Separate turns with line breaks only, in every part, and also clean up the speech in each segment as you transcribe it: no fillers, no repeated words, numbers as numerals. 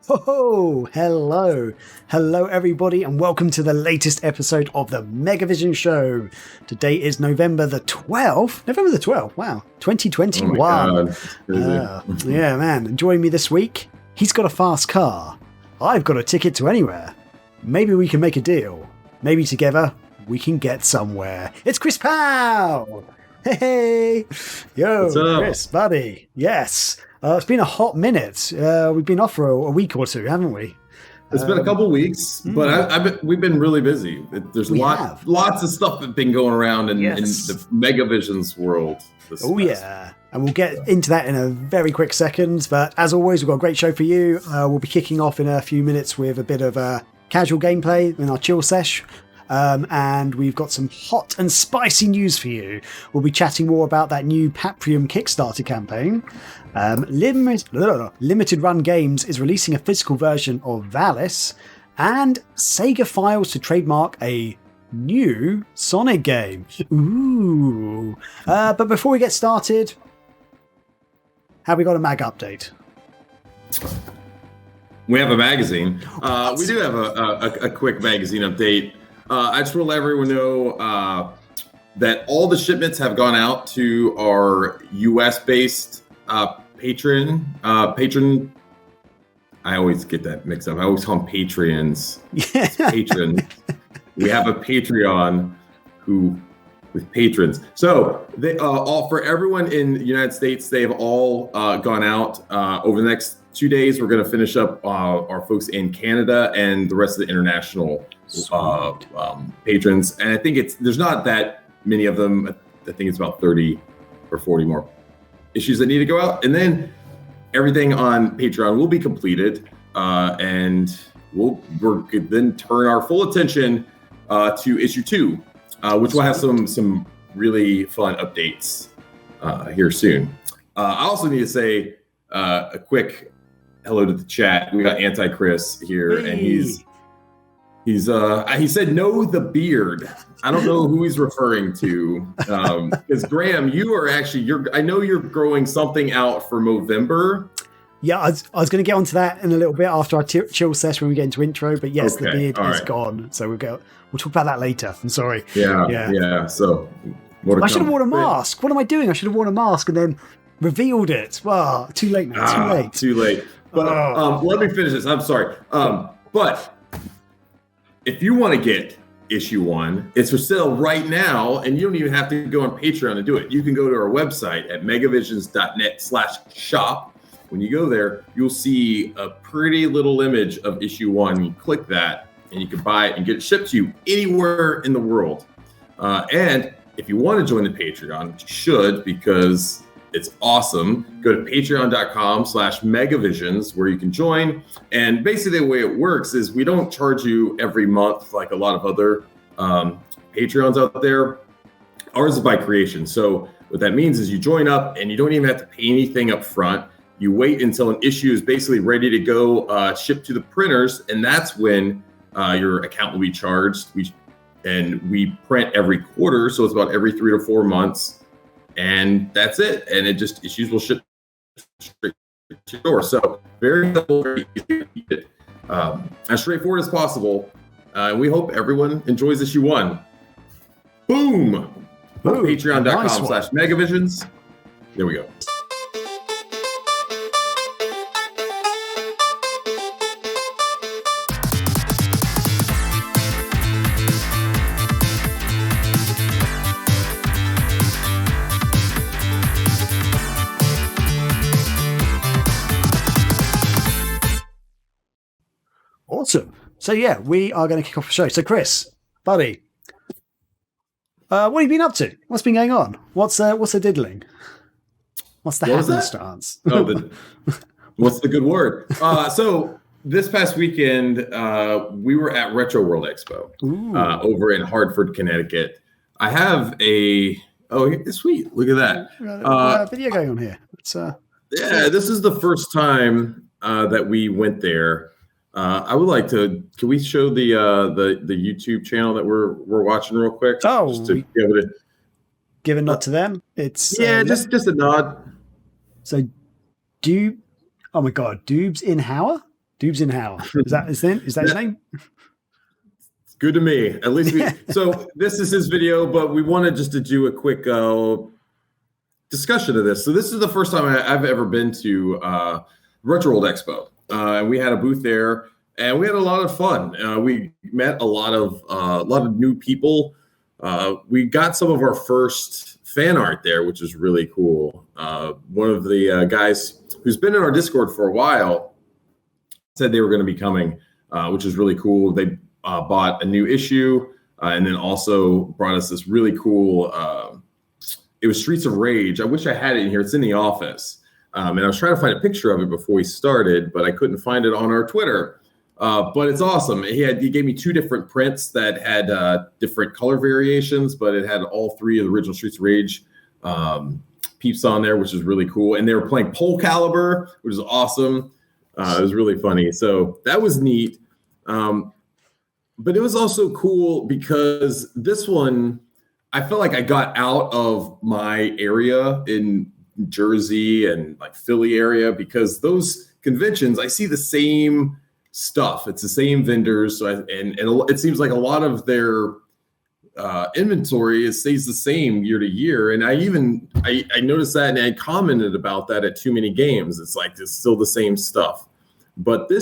Oh, hello. Hello, everybody, and welcome to the latest episode of the Megavision Show. Today is November the 12th. November the 12th, wow. 2021.
Oh my God.
Yeah, man. And joining me this week, he's got a fast car. I've got a ticket to anywhere. Maybe we can make a deal. Maybe together we can get somewhere. It's Chris Powell. Hey. Yo,
What's up?
Chris, buddy. Yes. It's been a hot minute. We've been off for a week or two, haven't we?
It's been a couple weeks, but we've been really busy. There's lots of stuff that's been going around in the Megavision's world.
Yeah. And we'll get into that in a very quick second. But as always, we've got a great show for you. We'll be kicking off in a few minutes with a bit of casual gameplay in our chill sesh. And we've got some hot and spicy news for you. We'll be chatting more about that new Paprium Kickstarter campaign. Limited Run Games is releasing a physical version of Valis, and SEGA files to trademark a new Sonic game. Ooh! But before we get started, have we got a mag update?
We have a magazine. We do have a quick magazine update. I just want to let everyone know that all the shipments have gone out to our US-based patron. I always get that mixed up. I always call them Patreons. Patron. We have a Patreon with patrons. So they all for everyone in the United States, they've all gone out over the next 2 days. We're going to finish up our folks in Canada and the rest of the international patrons. And I think there's not that many of them. I think it's about 30 or 40 more issues that need to go out. And then everything on Patreon will be completed. And we're then turn our full attention to issue 2, which will have some really fun updates here soon. I also need to say a quick hello to the chat. We got Anti-Chris here, and he said no the beard. I don't know who he's referring to, because Graham, you are actually I know you're growing something out for Movember.
Yeah, I was going to get onto that in a little bit after our chill session when we get into intro, but yes, the beard is gone, so we'll talk about that later. I'm sorry.
Yeah. So
I should have worn a mask. What am I doing? I should have worn a mask and then revealed it. Well, too late now.
Too late. But let me finish this. I'm sorry. But if you want to get issue 1, it's for sale right now, and you don't even have to go on Patreon to do it. You can go to our website at megavisions.net/shop. When you go there, you'll see a pretty little image of issue 1. You click that, and you can buy it and get it shipped to you anywhere in the world. And if you want to join the Patreon, which you should, because it's awesome, go to patreon.com/megavisions where you can join. And basically the way it works is we don't charge you every month like a lot of other Patreons out there. Ours is by creation. So what that means is you join up and you don't even have to pay anything up front. You wait until an issue is basically ready to go, shipped to the printers, and that's when your account will be charged. We print every quarter, so it's about every 3 to 4 months. And that's it. And issues will ship straight to your door. So very simple, very easy. As straightforward as possible. And we hope everyone enjoys issue 1. Boom! Patreon.com/megavisions. There we go.
Awesome. So yeah, we are going to kick off the show. So Chris, buddy, what have you been up to? What's been going on? What's the diddling? What's the happenstance?
What's the good word? So this past weekend, we were at Retro World Expo over in Hartford, Connecticut. I have sweet. Look at that.
Video going on here.
This is the first time that we went there. I would like to. Can we show the YouTube channel that we're watching real quick?
Oh,
just to
give a nod to them. It's
just a nod.
So, oh my God, Doob's in Hauer. Dubes in Hell. Is that his name? Is that his name?
Good to me. At least so this is his video, but we wanted just to do a quick discussion of this. So this is the first time I've ever been to Retro World Expo. We had a booth there, and we had a lot of fun. We met a lot of new people. We got some of our first fan art there, which is really cool. One of the guys who's been in our Discord for a while said they were going to be coming, which is really cool. They bought a new issue and then also brought us this really cool, it was Streets of Rage. I wish I had it in here. It's in the office. And I was trying to find a picture of it before we started, but I couldn't find it on our Twitter. But it's awesome. He gave me 2 different prints that had different color variations, but it had all 3 of the original Streets of Rage peeps on there, which is really cool. And they were playing Pole Caliber, which is awesome. It was really funny. So that was neat. But it was also cool because this one, I felt like I got out of my area in Jersey and like Philly area, because those conventions, I see the same stuff. It's the same vendors. So and it seems like a lot of their inventory stays the same year to year. And I noticed that, and I commented about that at Too Many Games. It's like, it's still the same stuff. But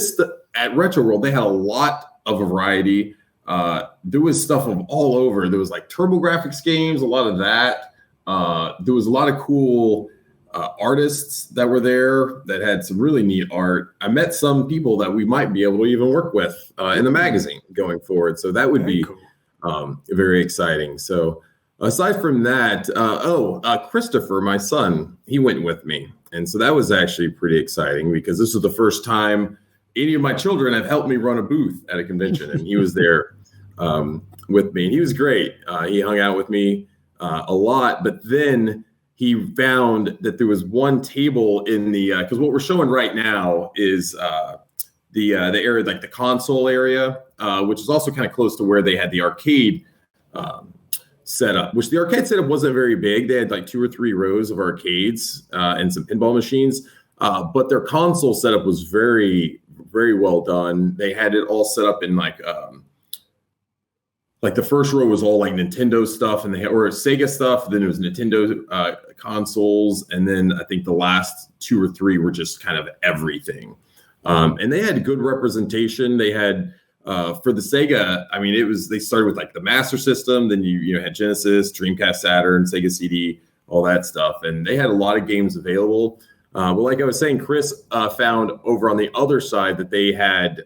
at Retro World, they had a lot of a variety. There was stuff of all over. There was like TurboGrafx games, a lot of that. There was a lot of cool artists that were there that had some really neat art. I met some people that we might be able to even work with in the magazine going forward. So that would be cool. Very exciting. So aside from that, Christopher, my son, he went with me. And so that was actually pretty exciting, because this was the first time any of my children have helped me run a booth at a convention. And he was there with me. And he was great. He hung out with me a lot. But then he found that there was one table in the, because what we're showing right now is the area, like the console area, which is also kind of close to where they had the arcade setup, which the arcade setup wasn't very big. They had like 2 or 3 rows of arcades and some pinball machines, but their console setup was very, very well done. They had it all set up in like the first row was all like Nintendo stuff, and or Sega stuff. Then it was Nintendo consoles, and then I think the last 2 or 3 were just kind of everything. And they had good representation. They had for the Sega, I mean, they started with like the Master System, then you had Genesis, Dreamcast, Saturn, Sega CD, all that stuff, and they had a lot of games available. But like I was saying, Chris found over on the other side that they had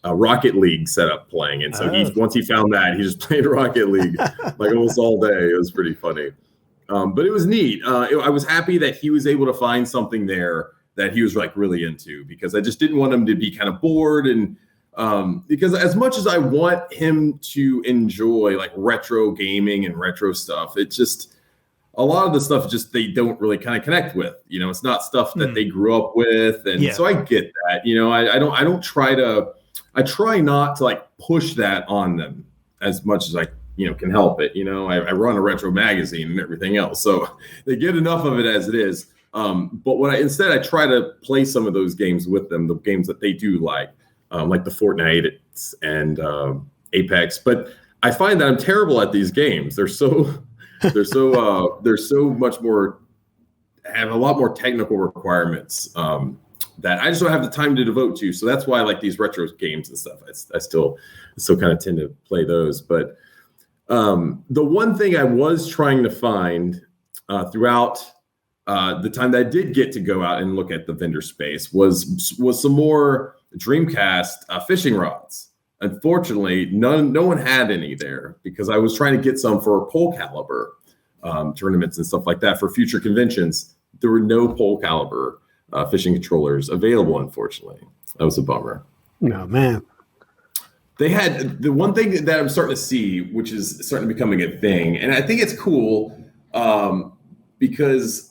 Rocket League set up playing, and so once he found that, he just played Rocket League like almost all day. It was pretty funny, but it was neat. I was happy that he was able to find something there that he was like really into, because I just didn't want him to be kind of bored. And because as much as I want him to enjoy like retro gaming and retro stuff, it's just a lot of the stuff just they don't really kind of connect with. It's not stuff that they grew up with, and so I get that. I try not to like push that on them as much as I can help it. I run a retro magazine and everything else, so they get enough of it as it is. But instead I try to play some of those games with them, the games that they do like the Fortnite and Apex. But I find that I'm terrible at these games. They're so much more, have a lot more technical requirements that I just don't have the time to devote to. So that's why I like these retro games and stuff. I still kind of tend to play those. But the one thing I was trying to find throughout the time that I did get to go out and look at the vendor space was some more Dreamcast fishing rods. Unfortunately, no one had any there, because I was trying to get some for Pole Caliber tournaments and stuff like that for future conventions. There were no Pole Caliber fishing controllers available, unfortunately. That was a bummer.
Oh, man.
They had the one thing that I'm starting to see, which is starting to becoming a thing, and I think it's cool because,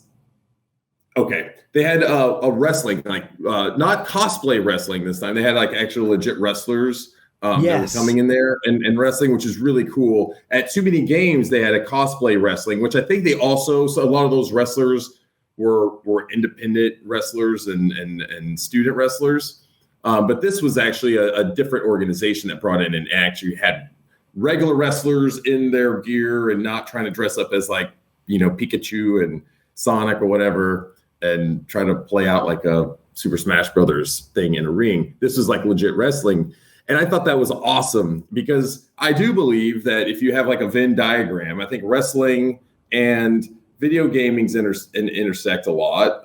they had a wrestling, not cosplay wrestling this time. They had like actual legit wrestlers that were coming in there and wrestling, which is really cool. At Too Many Games, they had a cosplay wrestling, which I think they also, so a lot of those wrestlers were independent wrestlers and student wrestlers. But this was actually a different organization that brought in and actually had regular wrestlers in their gear and not trying to dress up as like, Pikachu and Sonic or whatever and try to play out like a Super Smash Brothers thing in a ring. This was like legit wrestling. And I thought that was awesome because I do believe that if you have like a Venn diagram, I think wrestling and video gaming intersect a lot,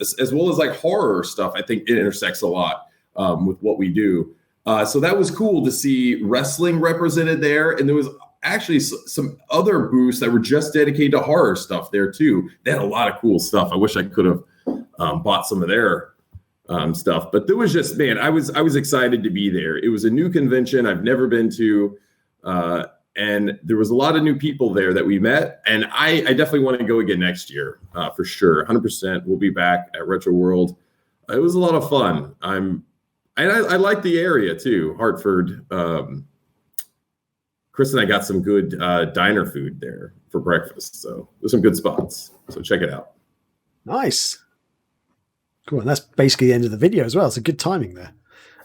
as well as like horror stuff. I think it intersects a lot with what we do. So that was cool to see wrestling represented there. And there was actually some other booths that were just dedicated to horror stuff there too. They had a lot of cool stuff. I wish I could have bought some of their stuff, but there was just, man, I was excited to be there. It was a new convention I've never been to. And there was a lot of new people there that we met. And I definitely want to go again next year for sure. 100%. We'll be back at Retro World. It was a lot of fun. I like the area too. Hartford. Chris and I got some good diner food there for breakfast. So there's some good spots. So check it out.
Nice. Cool. And that's basically the end of the video as well. So good timing there.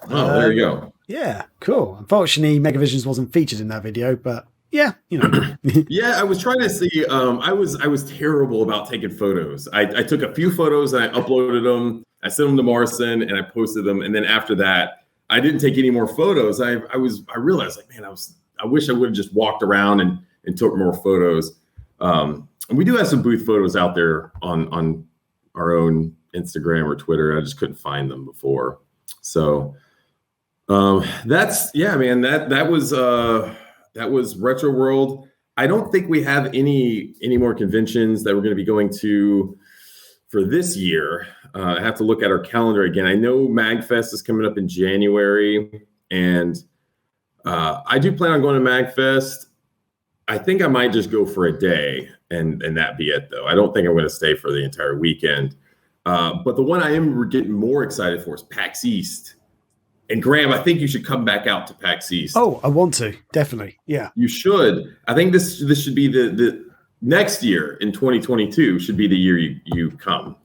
Oh, there you go.
Yeah, cool. Unfortunately, Megavisions wasn't featured in that video, but yeah,
Yeah, I was trying to see. I was terrible about taking photos. I took a few photos and I uploaded them. I sent them to Morrison and I posted them. And then after that, I didn't take any more photos. I realized like, man, I wish I would have just walked around and took more photos. And we do have some booth photos out there on our own Instagram or Twitter. I just couldn't find them before. So man, that was Retro World. I don't think we have any more conventions that we're going to be going to for this year. I have to look at our calendar again. I know MagFest is coming up in January, and I do plan on going to MagFest. I think I might just go for a day and that be it, though. I don't think I'm going to stay for the entire weekend. But the one I am getting more excited for is PAX East. And Graham, I think you should come back out to PAX East.
Oh, I want to. Definitely. Yeah.
You should. I think this should be the next year in 2022 should be the year you come.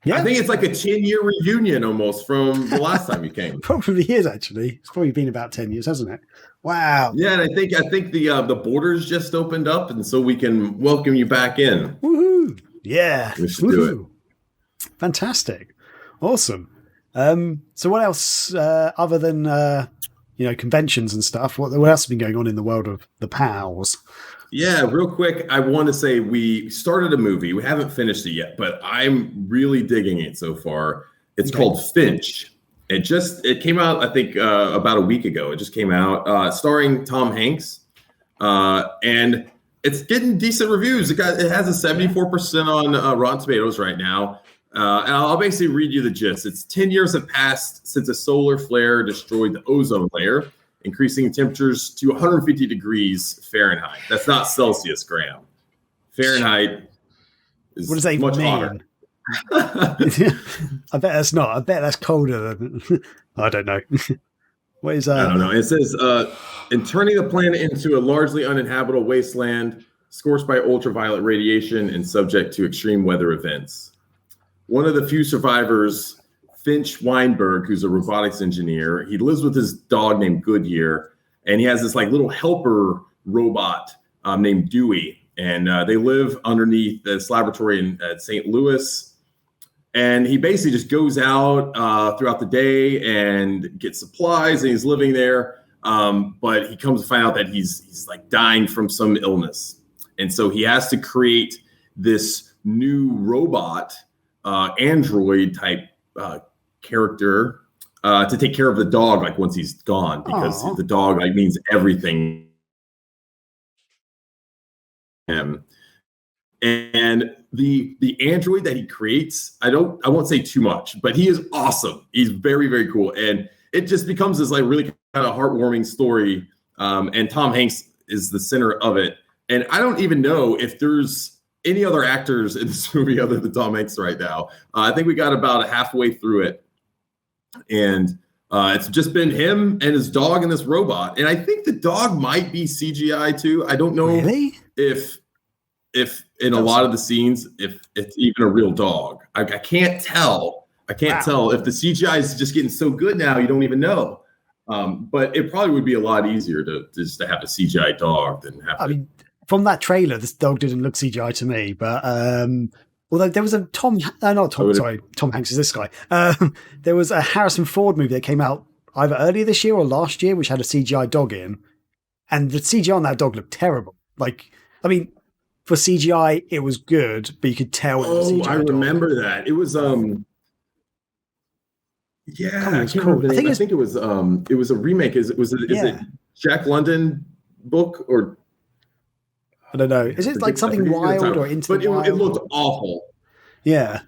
Yeah. I think it's like a 10-year reunion almost from the last time you came.
Probably is, actually. It's probably been about 10 years, hasn't it? Wow.
Yeah, and I think the borders just opened up, and so we can welcome you back in.
Woohoo! Yeah.
We should do it.
Fantastic. Awesome. So what else, other than, conventions and stuff, what else has been going on in the world of the PALs?
Yeah, real quick, I want to say we started a movie. We haven't finished it yet, but I'm really digging it so far. It's called Finch. It came out, I think, about a week ago. It just came out, starring Tom Hanks. And it's getting decent reviews. It has a 74% on Rotten Tomatoes right now. And I'll basically read you the gist. It's 10 years have passed since a solar flare destroyed the ozone layer, increasing temperatures to 150 degrees Fahrenheit. That's not Celsius, Graham. Fahrenheit is
what does that
much
mean?
hotter.
I bet that's not. I bet that's colder than. I don't know. What is that?
I don't know. It says, in turning the planet into a largely uninhabitable wasteland, scorched by ultraviolet radiation and subject to extreme weather events. One of the few survivors, Finch Weinberg, who's a robotics engineer, he lives with his dog named Goodyear, and he has this like little helper robot named Dewey, and they live underneath this laboratory in St. Louis. And he basically just goes out throughout the day and gets supplies, and he's living there. But he comes to find out that he's like dying from some illness, and so he has to create this new robot, android type character to take care of the dog, like once he's gone, because the dog like means everything to him. And the android that he creates, I won't say too much, but he is awesome. He's very, very cool. And it just becomes this like really kind of heartwarming story. And Tom Hanks is the center of it. And I don't even know if there's any other actors in this movie other than Tom Hanks right now. I think we got about halfway through it. And it's just been him and his dog and this robot. And I think the dog might be CGI too. I don't know if in a lot of the scenes, if it's even a real dog. I can't tell, I can't tell if the CGI is just getting so good now. You don't even know. But it probably would be a lot easier to just to have a CGI dog than have.
I mean, from that trailer, this dog didn't look CGI to me, but although there was a Tom Hanks is this guy. There was a Harrison Ford movie that came out either earlier this year or last year, which had a CGI dog in, and the CGI on that dog looked terrible. Like, I mean, for CGI, it was good, but you could tell it was a CGI
I remember that. It was yeah, cool. I think it was a remake. Is it Jack London book or
I don't know. Is it like something wild or into the wild?
It looked awful.
Yeah.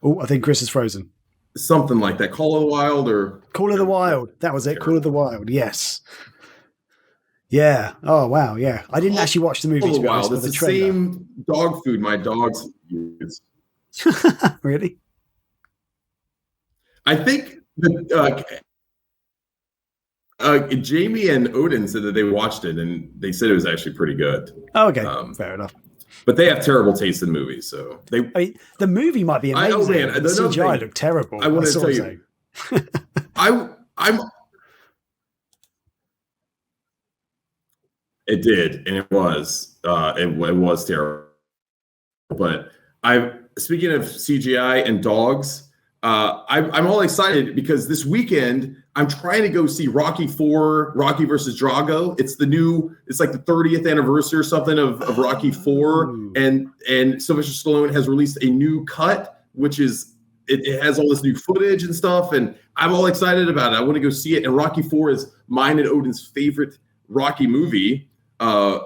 Oh, I think Chris is frozen.
Something like that. Call of the Wild or
Call of the Wild. That was it. Call of the Wild. Yes. Yeah. Oh wow. Yeah. I didn't actually watch the movie.
Call of the Wild. It's the same dog food my dogs use.
Really?
I think Jamie and Odin said that they watched it and they said it was actually pretty good.
Oh, okay. Fair enough.
But they have terrible taste in movies, so
I mean, the movie might be amazing. The CGI looked terrible.
I want to tell you, It did, and it was terrible. But speaking of CGI and dogs, I'm all excited because this weekend I'm trying to go see Rocky IV, Rocky versus Drago. It's like the 30th anniversary or something of Rocky IV, and Sylvester Stallone has released a new cut, which is it has all this new footage and stuff, and I'm all excited about it. I want to go see it. And Rocky IV is mine and Odin's favorite Rocky movie,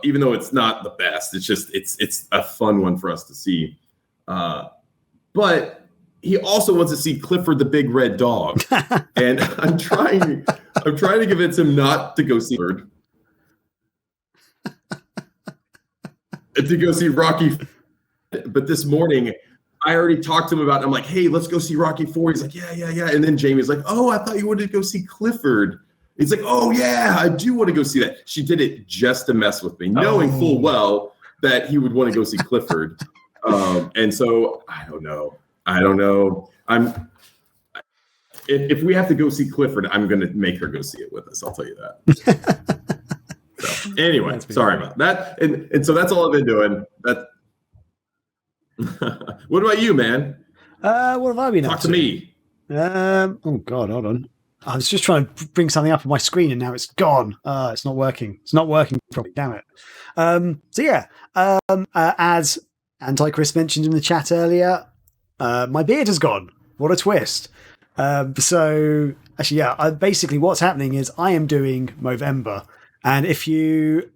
even though it's not the best. It's just it's a fun one for us to see, but. He also wants to see Clifford the Big Red Dog, and I'm trying to convince him not to go see Clifford, to go see Rocky. But this morning, I already talked to him about it. I'm like, hey, let's go see Rocky IV. He's like, yeah. And then Jamie's like, oh, I thought you wanted to go see Clifford. He's like, oh yeah, I do want to go see that. She did it just to mess with me, knowing full well that he would want to go see Clifford. And so I don't know. If we have to go see Clifford, I'm going to make her go see it with us. I'll tell you that. So, anyway, sorry about that. And so that's all I've been doing. What about you, man?
What have I been
up to? Talk to me.
Oh God, hold on. I was just trying to bring something up on my screen and now it's gone. It's not working. It's not working properly. Damn it. As Anti-Chris mentioned in the chat earlier, my beard has gone. What a twist. Basically what's happening is I am doing Movember. And if you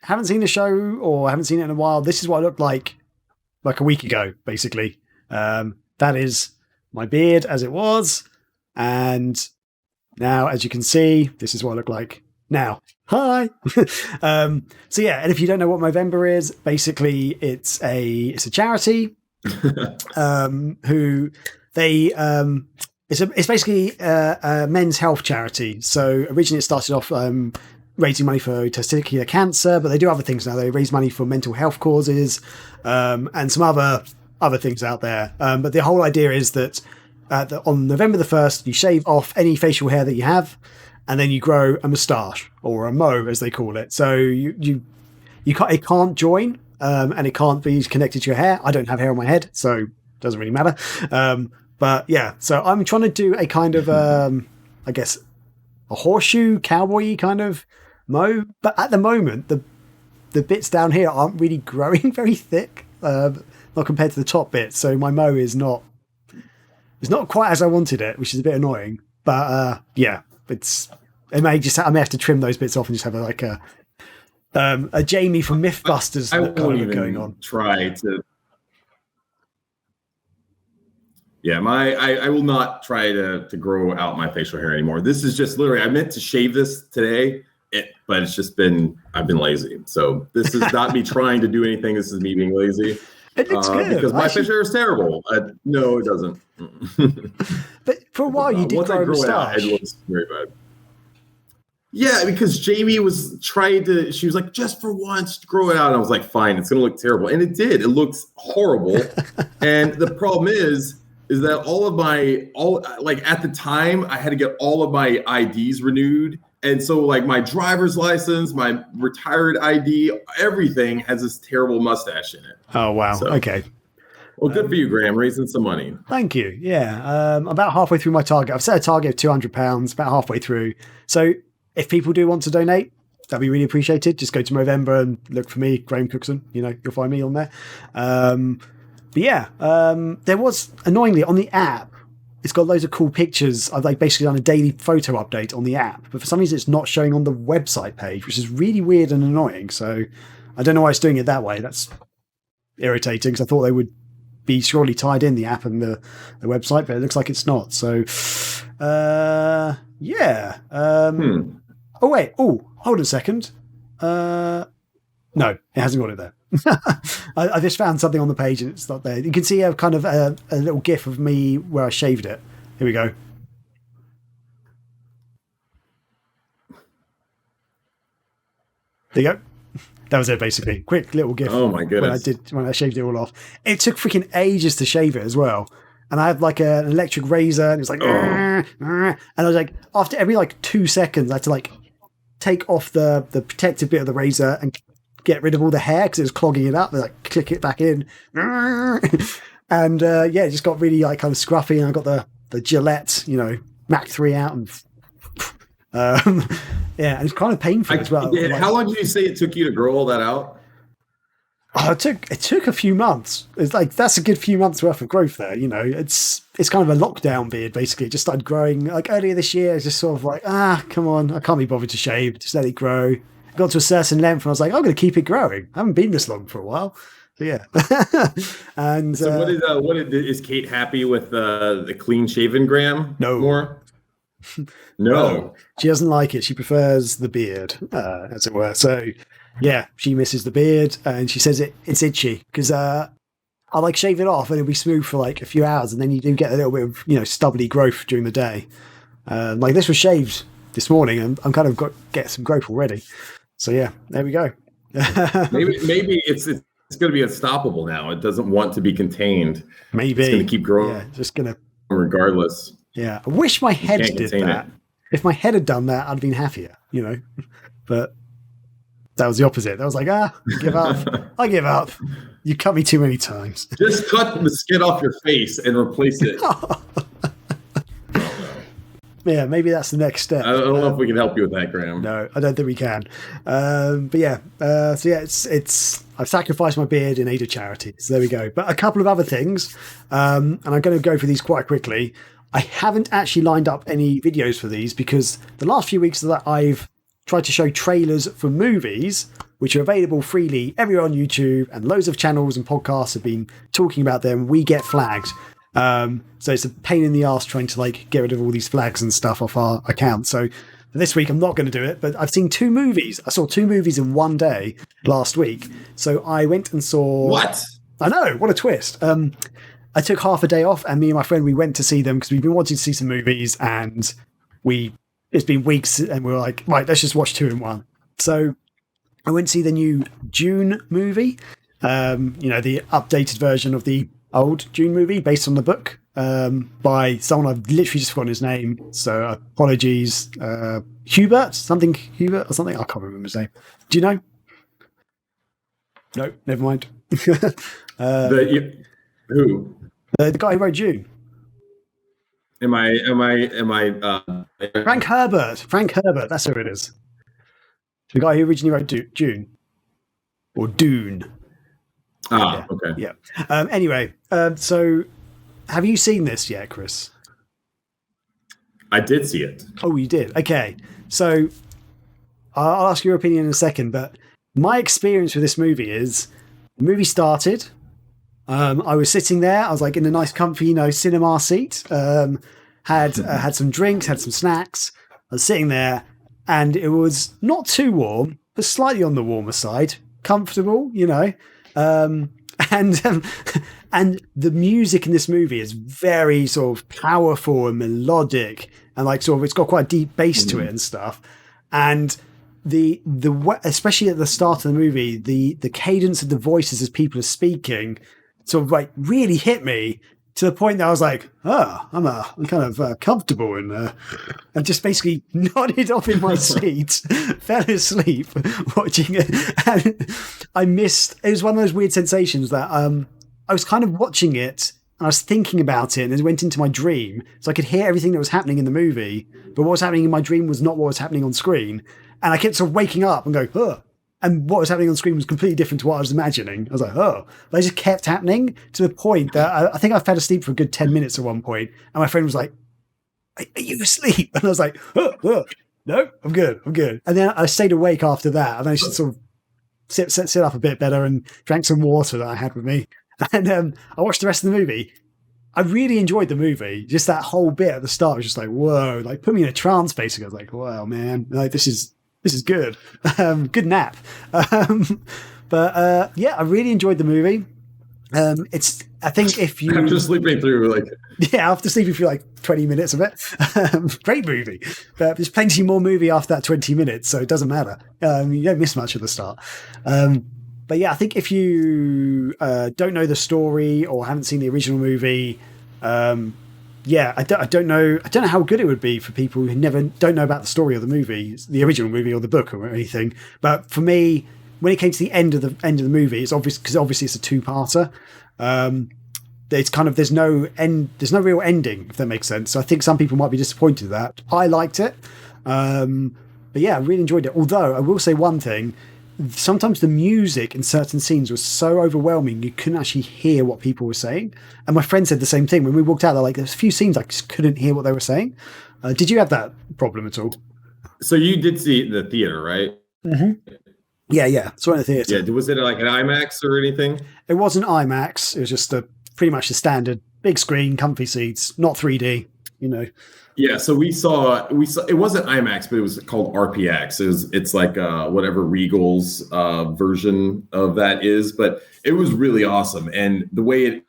haven't seen the show or haven't seen it in a while, this is what I looked like a week ago, basically. That is my beard as it was. And now, as you can see, this is what I look like now. Hi. And if you don't know what Movember is, basically it's a charity. It's basically a men's health charity. So originally it started off raising money for testicular cancer, but they do other things now. They raise money for mental health causes and some other things out there. But the whole idea is that on November the 1st, you shave off any facial hair that you have, and then you grow a moustache or a mo, as they call it. So it can't join. And it can't be connected to your hair. I don't have hair on my head, so it doesn't really matter. But yeah, so I'm trying to do a kind of, I guess, a horseshoe cowboy kind of mo. But at the moment, the bits down here aren't really growing very thick, not compared to the top bit. So my mo is not quite as I wanted it, which is a bit annoying. But I may have to trim those bits off and just have a Jamie from Mythbusters going on.
Try to. Yeah, I will not try to grow out my facial hair anymore. This is just literally, I meant to shave this today, but it's just I've been lazy. So this is not me trying to do anything. This is me being lazy.
It looks good.
Because my facial hair is terrible. No, it doesn't.
But for a while you did grow a moustache.
It looks very bad. Yeah, because Jamie was trying to, she was like, just for once, grow it out. And I was like, fine, it's going to look terrible. And it did. It looks horrible. And the problem is that like at the time, I had to get all of my IDs renewed. And so like my driver's license, my retired ID, everything has this terrible mustache in it.
Oh, wow. So, okay.
Well, good for you, Graham, raising some money.
Thank you. Yeah. About halfway through my target. I've set a target of £200, about halfway through. So if people do want to donate, that'd be really appreciated. Just go to Movember and look for me, Graham Cookson. You know, you'll find me on there. But yeah, there was, annoyingly, on the app, it's got loads of cool pictures. I've like basically done a daily photo update on the app, but for some reason it's not showing on the website page, which is really weird and annoying. So I don't know why it's doing it that way. That's irritating because I thought they would be surely tied in, the app and the website, but it looks like it's not. So yeah. Oh wait. Oh, hold on a second. No, it hasn't got it there. I just found something on the page and it's not there. You can see a kind of a little GIF of me where I shaved it. Here we go. There you go. That was it, basically. Quick little GIF.
Oh my goodness!
When I shaved it all off, it took freaking ages to shave it as well. And I had like an electric razor, and it was like, and I was like, after every like 2 seconds, I had to like take off the protective bit of the razor and get rid of all the hair because it was clogging it up. And like click it back in, and yeah, it just got really like kind of scruffy. And I got the Gillette, Mach 3 out, and yeah, and it's kind of painful as well.
How long did you say it took you to grow all that out?
Oh, it took a few months. It's like that's a good few months worth of growth there. It's kind of a lockdown beard basically. It just started growing like earlier this year. It's just sort of like come on, I can't be bothered to shave. Just let it grow. It got to a certain length, and I was like, I'm going to keep it growing. I haven't been this long for a while. So yeah. And
so is Kate happy with the clean shaven Graham?
No
more. No,
she doesn't like it. She prefers the beard, as it were. So, yeah, she misses the beard, and she says it's itchy because I like shave it off and it'll be smooth for like a few hours, and then you do get a little bit of stubbly growth during the day. Like this was shaved this morning, and I'm kind of get some growth already. So yeah, there we go.
maybe it's going to be unstoppable now. It doesn't want to be contained.
Maybe
it's going to keep growing.
Yeah, just gonna
regardless.
Yeah, I wish my head did that. If my head had done that, I'd have been happier, But that was the opposite. I was like, give up. I give up. You cut me too many times.
Just cut the skin off your face and replace it.
Yeah, maybe that's the next step.
I don't know if we can help you with that, Graham.
No, I don't think we can. But yeah, so yeah, it's I've sacrificed my beard in aid of charity. So there we go. But a couple of other things, and I'm going to go for these quite quickly. I haven't actually lined up any videos for these because the last few weeks that I've tried to show trailers for movies, which are available freely everywhere on YouTube, and loads of channels and podcasts have been talking about them. We get flagged. So it's a pain in the ass trying to like get rid of all these flags and stuff off our account. So this week I'm not going to do it, but I've seen 2 movies. I saw 2 movies in one day last week. So I went and saw...
What?
I know, what a twist. I took half a day off, and me and my friend, we went to see them because we've been wanting to see some movies, and it's been weeks, and we were like, right, let's just watch 2 in 1. So I went to see the new Dune movie, the updated version of the old Dune movie based on the book by someone I've literally just forgotten his name. So apologies. Hubert or something. I can't remember his name. Do you know? No, never mind.
Who?
The guy who wrote Dune.
Am I?
Frank Herbert. That's who it is. The guy who originally wrote Dune. Or Dune.
Ah, yeah. Okay.
Yeah. Anyway, so have you seen this yet, Chris?
I did see it.
Oh, you did? Okay. So I'll ask your opinion in a second, but my experience with this movie is the movie started. I was sitting there. I was like in a nice, comfy, cinema seat. Had some drinks, had some snacks. I was sitting there, and it was not too warm, but slightly on the warmer side. Comfortable, and the music in this movie is very sort of powerful and melodic, and like sort of it's got quite a deep bass to it and stuff. And especially at the start of the movie, the cadence of the voices as people are speaking sort of like really hit me to the point that I was like, I'm kind of comfortable and just basically nodded off in my seat, fell asleep watching it. And it was one of those weird sensations that I was kind of watching it and I was thinking about it and it went into my dream. So I could hear everything that was happening in the movie, but what was happening in my dream was not what was happening on screen. And I kept sort of waking up and going, and what was happening on screen was completely different to what I was imagining. I was like, But it just kept happening to the point that I think I fell asleep for a good 10 minutes at one point. And my friend was like, are you asleep? And I was like, no, I'm good. And then I stayed awake after that. I managed to sort of sit up a bit better and drank some water that I had with me. And I watched the rest of the movie. I really enjoyed the movie. Just that whole bit at the start was just like, whoa, like put me in a trance basically. I was like, wow, man, like this is good. Good nap. But I really enjoyed the movie. I think if you
after sleeping through
after sleeping through like 20 minutes of it, great movie. But there's plenty more movie after that 20 minutes, so it doesn't matter. You don't miss much at the start. But yeah, I think if you don't know the story or haven't seen the original movie, I don't know how good it would be for people who don't know about the story of the movie, the original movie or the book or anything. But for me, when it came to the end of the movie, it's obvious because obviously it's a two-parter. It's kind of there's no real ending, if that makes sense. So I think some people might be disappointed with that. I liked it, but yeah, I really enjoyed it. Although I will say one thing. Sometimes the music in certain scenes was so overwhelming you couldn't actually hear what people were saying. And my friend said the same thing. When we walked out, they're like, there's a few scenes I just couldn't hear what they were saying. Did you have that problem at all?
So you did see it in the theater, right?
Mm-hmm. Yeah. Saw it in the theater.
Yeah. Was it like an IMAX or anything?
It wasn't IMAX. It was just pretty much the standard big screen, comfy seats, not 3D,
Yeah, so we saw it wasn't IMAX, but it was called RPX. It's like whatever Regal's version of that is, but it was really awesome. And the way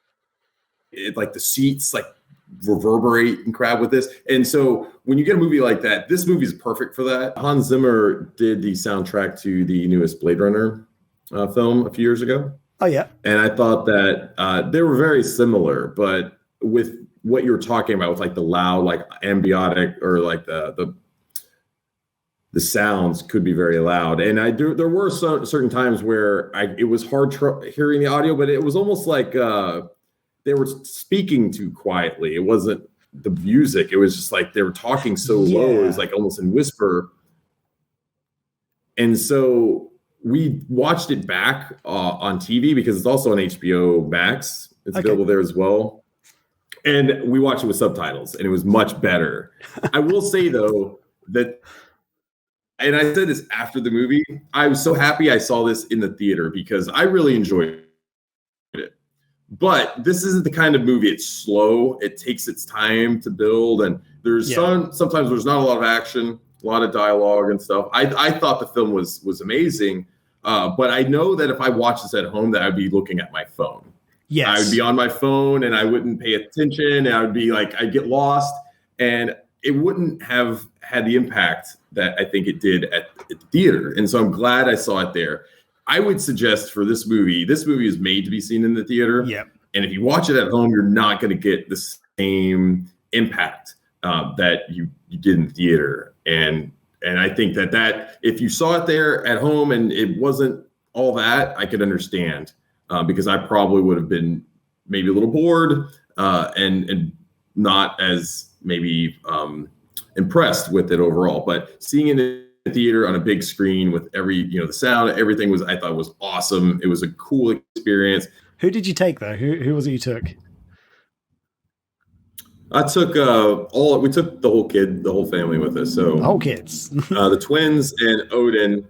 it like the seats like reverberate and crowd with this. And so when you get a movie like that, this movie is perfect for that. Hans Zimmer did the soundtrack to the newest Blade Runner film a few years ago.
Oh yeah.
And I thought that they were very similar, but with what you were talking about with like the loud, like ambiotic or like the sounds could be very loud. And there were certain times where it was hard hearing the audio, but it was almost like they were speaking too quietly. It wasn't the music. It was just like they were talking so low. It was like almost in whisper. And so we watched it back on TV because it's also on HBO Max. It's available there as well. And we watched it with subtitles, and it was much better. I will say, though, that, and I said this after the movie, I was so happy I saw this in the theater because I really enjoyed it. But this isn't the kind of movie, it's slow. It takes its time to build, and there's sometimes there's not a lot of action, a lot of dialogue and stuff. I thought the film was amazing, but I know that if I watched this at home, that I'd be looking at my phone.
Yes.
I would be on my phone and I wouldn't pay attention. And I would be like, I'd get lost and it wouldn't have had the impact that I think it did at the theater. And so I'm glad I saw it there. I would suggest for this movie is made to be seen in the theater.
Yeah.
And if you watch it at home, you're not going to get the same impact that you did in the theater. And I think that if you saw it there at home and it wasn't all that, I could understand. Because I probably would have been maybe a little bored and not as maybe impressed with it overall. But seeing it in the theater on a big screen with the sound, everything I thought was awesome. It was a cool experience.
Who did you take though? Who was it you took?
I took we took the whole family with us. So
the whole kids,
the twins and Odin.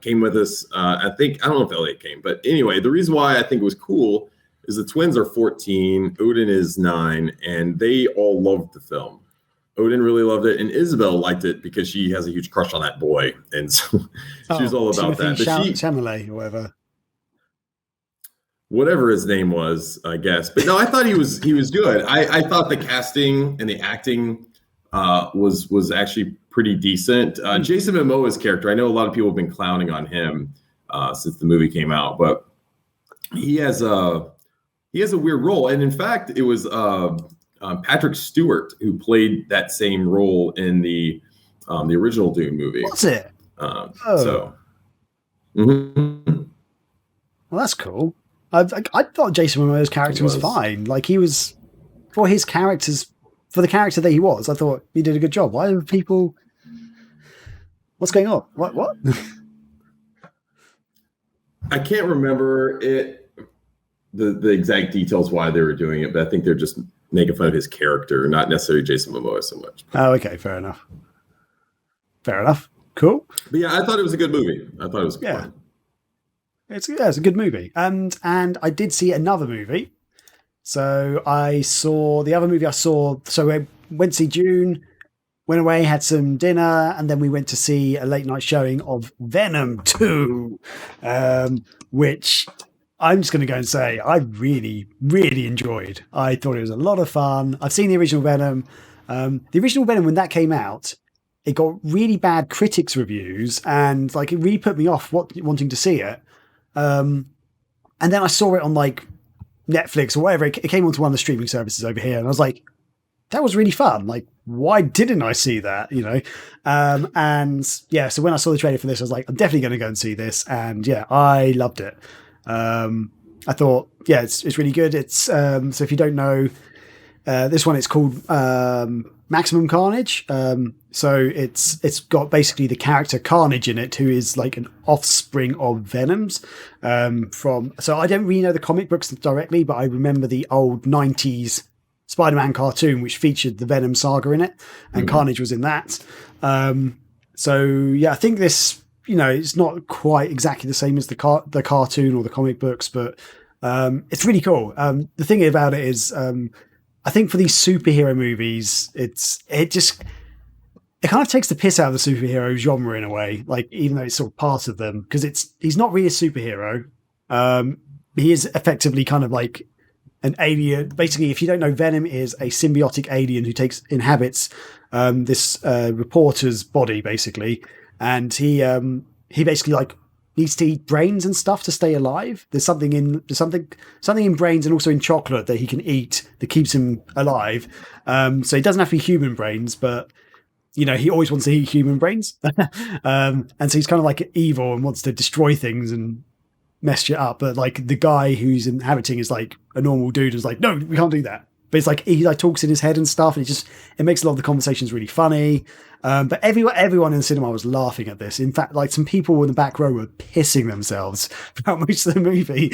Came with us. I don't know if Elliot came, but anyway, the reason why I think it was cool is the twins are 14, Odin is 9, and they all loved the film. Odin really loved it, and Isabel liked it because she has a huge crush on that boy, and so she was all about that.
Chalamet or whatever.
Whatever his name was, I guess. But no, I thought he was good. I thought the casting and the acting was actually pretty decent. Jason Momoa's character, I know a lot of people have been clowning on him since the movie came out, but he has a weird role, and in fact, it was Patrick Stewart who played that same role in the original Dune movie.
Was it?
So, mm-hmm.
Well, that's cool. I thought Jason Momoa's character was fine. Like, he was, for his characters, for the character that he was, I thought he did a good job. Why are people... What's going on? What?
I can't remember the exact details why they were doing it, but I think they're just making fun of his character, not necessarily Jason Momoa so much.
Oh, okay. Fair enough. Cool.
But yeah, I thought it was a good movie. I thought it was fun.
It's a good movie. And I did see another movie. So I saw the other movie so I went to see Dune, went away, had some dinner, and then we went to see a late night showing of Venom 2, which I'm just going to go and say I really, really enjoyed. I thought it was a lot of fun. I've seen the original Venom. The original Venom, when that came out, it got really bad critics reviews, and like it really put me off wanting to see it. And then I saw it on like Netflix or whatever. It came onto one of the streaming services over here, and I was like, that was really fun. Like, why didn't I see that? You know? And yeah, so when I saw the trailer for this, I was like, I'm definitely going to go and see this. And yeah, I loved it. I thought, yeah, it's really good. It's, so if you don't know, this one, it's called, Maximum Carnage. So it's got basically the character Carnage in it, who is like an offspring of Venoms. So I don't really know the comic books directly, but I remember the old 90s Spider-Man cartoon, which featured the Venom saga in it, and Carnage was in that. So yeah, I think this, you know, it's not quite exactly the same as the cartoon or the comic books, but it's really cool. The thing about it is, I think for these superhero movies, it kind of takes the piss out of the superhero genre in a way, like even though it's sort of part of them, because he's not really a superhero. He is effectively kind of like an alien. Basically, if you don't know, Venom is a symbiotic alien who inhabits this reporter's body, basically, and he basically like needs to eat brains and stuff to stay alive. There's something in brains and also in chocolate that he can eat that keeps him alive. So he doesn't have to be human brains, but you know, he always wants to eat human brains. And so he's kind of like evil and wants to destroy things and mess shit up. But like the guy who's inhabiting is like a normal dude who's like, no, we can't do that. But it's like he like talks in his head and stuff, and it makes a lot of the conversations really funny. But everyone in the cinema was laughing at this. In fact, like some people in the back row were pissing themselves throughout most of the movie.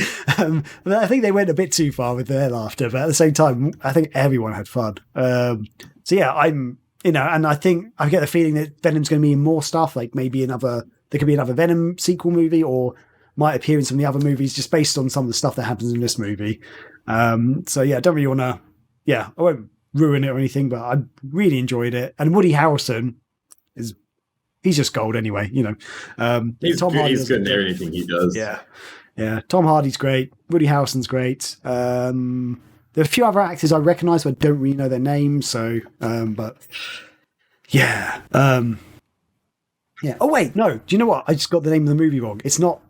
But I think they went a bit too far with their laughter. But at the same time, I think everyone had fun. So yeah, and I think I get the feeling that Venom's going to be in more stuff. Like maybe there could be another Venom sequel movie, or might appear in some of the other movies just based on some of the stuff that happens in this movie. So yeah, I don't really want to. Yeah, I won't ruin it or anything, but I really enjoyed it. And Woody Harrelson he's just gold anyway, you know.
He's good in everything he does.
Yeah. Tom Hardy's great. Woody Harrelson's great. There are a few other actors I recognise, but I don't really know their names. So, but yeah. Yeah. Oh wait, no. Do you know what? I just got the name of the movie wrong. It's not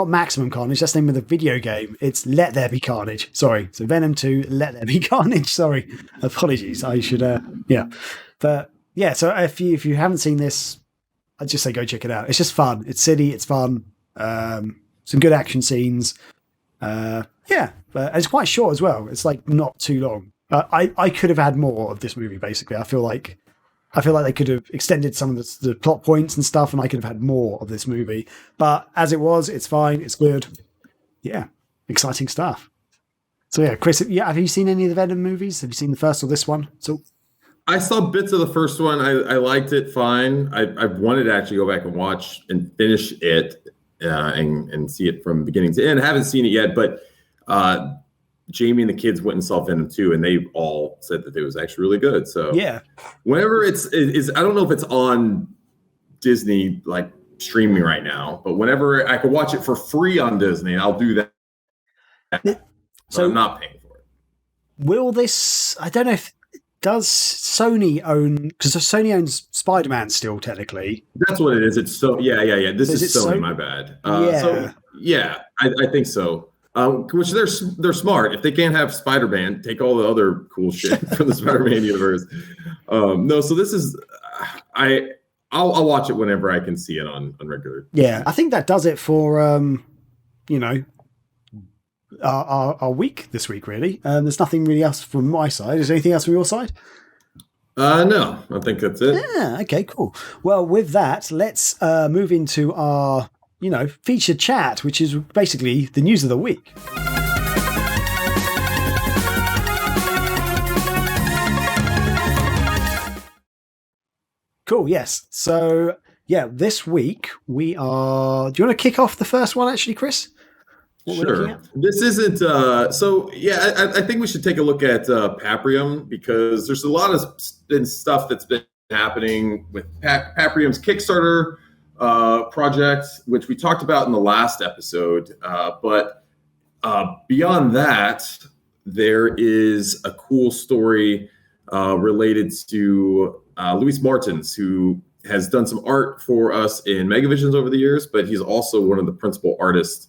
Maximum Carnage. That's the name of the video game. It's Let There Be Carnage. Sorry. So Venom 2, Let There Be Carnage. Sorry. Apologies. I should, yeah. But yeah, so if you haven't seen this, I'd just say go check it out. It's just fun. It's silly. It's fun. Some good action scenes. Yeah. But it's quite short as well. It's like not too long. I could have had more of this movie, basically. I feel like they could have extended some of the plot points and stuff, and I could have had more of this movie. But as it was, it's fine. It's good. Yeah. Exciting stuff. So yeah, Chris, have you seen any of the Venom movies? Have you seen the first or this one? So
I saw bits of the first one. I liked it fine. I wanted to actually go back and watch and finish it and see it from beginning to end. I haven't seen it yet, but Jamie and the kids went and saw Venom 2, and they all said that it was actually really good. So
yeah, whenever
it's I don't know if it's on Disney like streaming right now, but whenever I could watch it for free on Disney, I'll do that. So I'm not paying for it.
Will this? I don't know if does Sony own? Because Sony owns Spider-Man still, technically.
That's what it is. It's so yeah. This is Sony. My bad.
Yeah.
So yeah, I think so. Which they're smart. If they can't have Spider-Man, take all the other cool shit from the Spider-Man universe. No, so this is I'll watch it whenever I can see it on regular.
Yeah, I think that does it for our week this week. Really, there's nothing really else from my side. Is there anything else from your side?
No, I think that's it.
Yeah. Okay. Cool. Well, with that, let's move into our featured chat, which is basically the news of the week. Cool. Yes. So, yeah, this week we are. Do you want to kick off the first one, actually, Chris?
Sure. This isn't. I think we should take a look at Paprium, because there's a lot of stuff that's been happening with Paprium's Kickstarter project, which we talked about in the last episode. But beyond that, there is a cool story related to Luis Martins, who has done some art for us in Megavisions over the years, but he's also one of the principal artists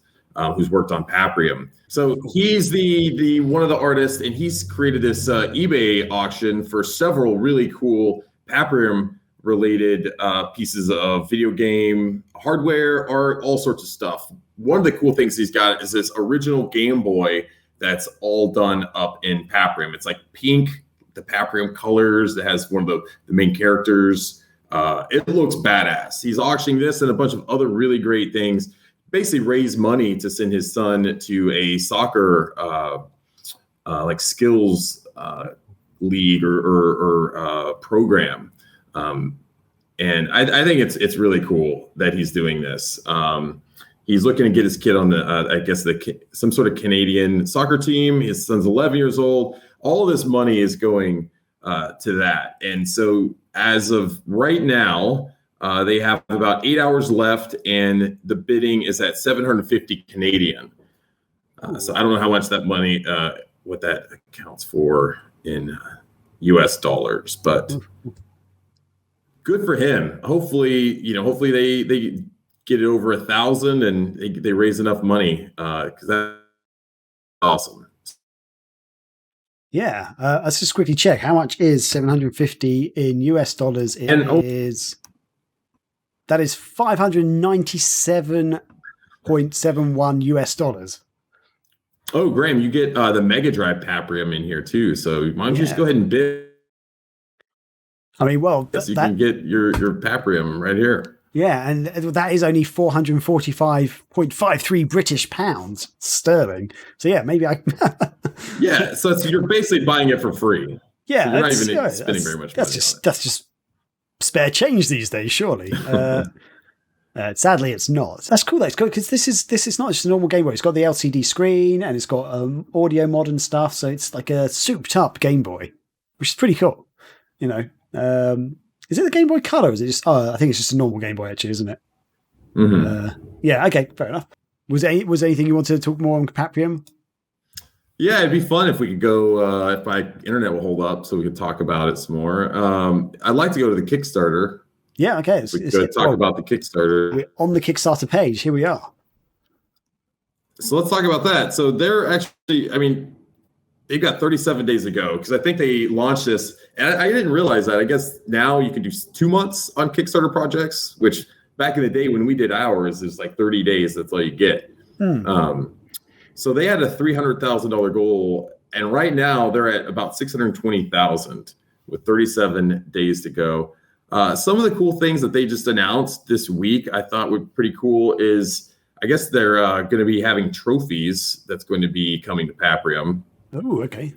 who's worked on Paprium. So he's the one of the artists, and he's created this eBay auction for several really cool Paprium related pieces of video game hardware, art, all sorts of stuff. One of the cool things he's got is this original Game Boy that's all done up in Paprium. It's like pink, the Paprium colors. That has one of the main characters. It looks badass. He's auctioning this and a bunch of other really great things. Basically raise money to send his son to a soccer like skills league or program. And I think it's really cool that he's doing this. He's looking to get his kid on some sort of Canadian soccer team. His son's 11 years old. All of this money is going to that. And so as of right now, they have about 8 hours left, and the bidding is at 750 Canadian. So I don't know how much that money, what that accounts for in US dollars, but good for him. Hopefully they get it over 1,000 and they raise enough money, because that's awesome.
Yeah, let's just quickly check. How much is 750 in US dollars? That is $597.71 US dollars.
Oh, Graham, you get the Mega Drive Paprium in here too. So why don't you just go ahead and bid?
I mean, well,
you can get your Paprium right here.
Yeah, and that is only 445.53 British pounds sterling. So yeah, maybe I.
Yeah, so you're basically buying it for free.
Yeah,
so you're not even spending very much money.
That's just spare change these days, surely. Sadly, it's not. That's cool. That's good, because this is not just a normal Game Boy. It's got the LCD screen and it's got audio mod and stuff. So it's like a souped up Game Boy, which is pretty cool. Is it the Game Boy Color? Or is it just? Oh, I think it's just a normal Game Boy, actually, isn't it?
Mm-hmm.
Yeah. Okay. Fair enough. Was there anything you wanted to talk more on Paprium?
Yeah, it'd be fun if we could go, if my internet will hold up, so we could talk about it some more. I'd like to go to the Kickstarter.
Yeah, okay.
We could talk about the Kickstarter.
We're on the Kickstarter page. Here we are.
So let's talk about that. So they're actually, they've got 37 days to go, because I think they launched this, and I didn't realize that. I guess now you can do 2 months on Kickstarter projects, which back in the day when we did ours, it's like 30 days. That's all you get. So they had a $300,000 goal, and right now they're at about 620,000 with 37 days to go. Some of the cool things that they just announced this week I thought were pretty cool is, I guess they're going to be having trophies that's going to be coming to Paprium.
Oh, okay.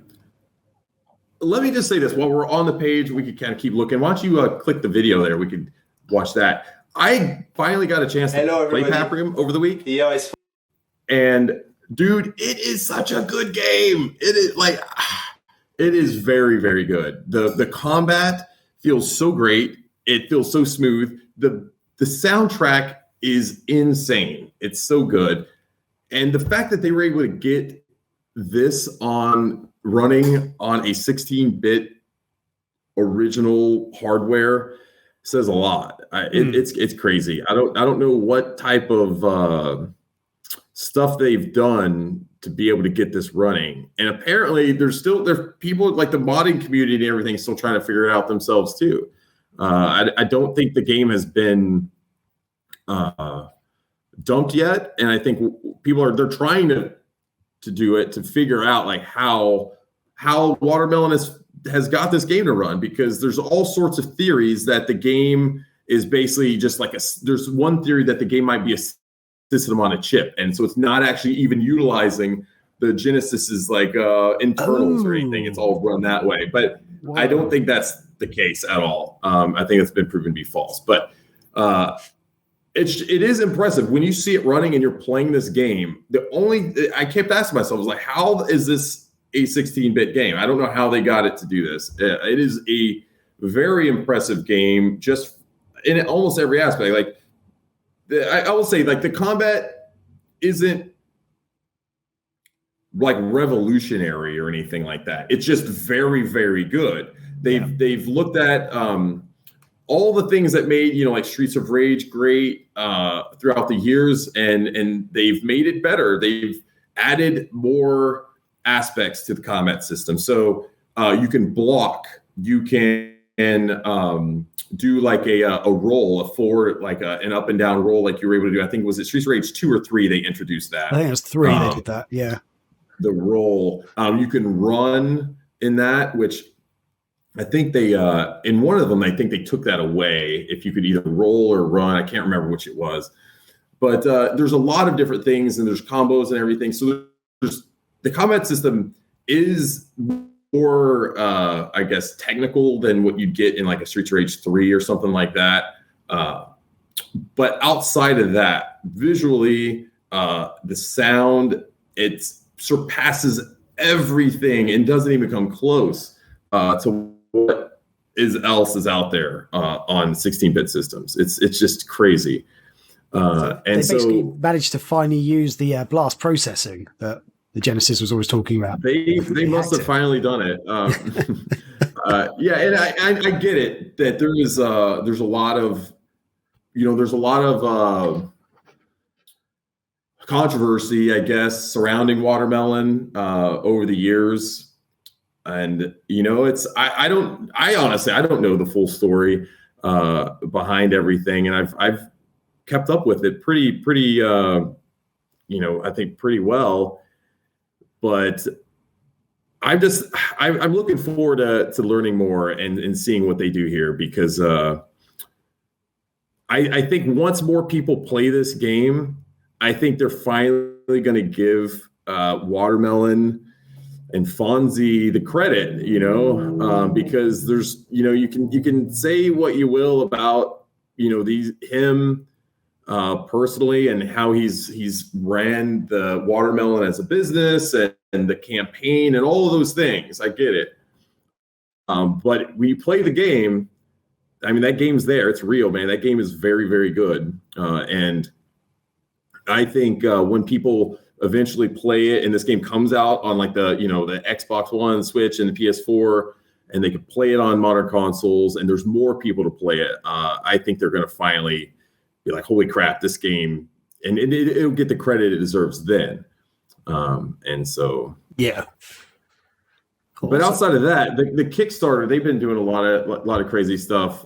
Let me just say this. While we're on the page, we could kind of keep looking. Why don't you click the video there? We could watch that. I finally got a chance to play Paprium over the week.
Yeah, it's
and dude, it is such a good game. It is very, very good. The combat feels so great. It feels so smooth. The soundtrack is insane. It's so good. And the fact that they were able to get this running on a 16-bit original hardware says a lot. It's crazy. I don't know what type of stuff they've done to be able to get this running. And apparently there's people like the modding community and everything still trying to figure it out themselves too. I don't think the game has been dumped yet. And I think they're trying to do it to figure out like how Watermelon has got this game to run, because there's all sorts of theories that the game is basically just like there's one theory that the game might be a system on a chip, and so it's not actually even utilizing the Genesis's like internals or anything. It's all run that way, but I don't think that's the case at all. I think it's been proven to be false, but it is impressive when you see it running and you're playing this game. I kept asking myself, I was like, how is this a 16-bit game? I don't know how they got it to do this. It is a very impressive game, just in almost every aspect. Like I will say, like the combat isn't like revolutionary or anything like that. It's just very, very good. They've looked at all the things that made, like Streets of Rage great throughout the years, and they've made it better. They've added more aspects to the combat system. So you can block, you can do like a roll, a forward, like an up and down roll, like you were able to do. I think, was it Streets of Rage 2 or 3 they introduced that?
I think it was 3 they did that, yeah.
The roll. You can run in that, which I think they, in one of them, I think they took that away. If you could either roll or run, I can't remember which it was. But there's a lot of different things, and there's combos and everything. So the combat system is more, I guess, technical than what you'd get in like a Streets of Rage 3 or something like that. But outside of that, visually, the sound, it surpasses everything and doesn't even come close to what else is out there on 16-bit systems. It's just crazy. And
they basically managed to finally use the blast processing that the Genesis was always talking about.
They must have finally done it. Yeah, and I get it that there's a lot of controversy, I guess, surrounding Watermelon over the years. And I honestly don't know the full story behind everything, and I've kept up with it pretty I think pretty well. But I'm looking forward to learning more and seeing what they do here, because I think once more people play this game, I think they're finally going to give Watermelon and Fonzie the credit, because there's, you can say what you will about, him personally and how he's ran the Watermelon as a business and the campaign and all of those things. I get it. But when you play the game, I mean, that game's there. It's real, man. That game is very, very good. And I think when people eventually play it and this game comes out on like the Xbox One, Switch, and the PS4, and they can play it on modern consoles and there's more people to play it, I think they're going to finally be like, holy crap, this game, and it'll get the credit it deserves then. And so,
yeah. Cool.
But outside of that, the Kickstarter, they've been doing a lot of crazy stuff.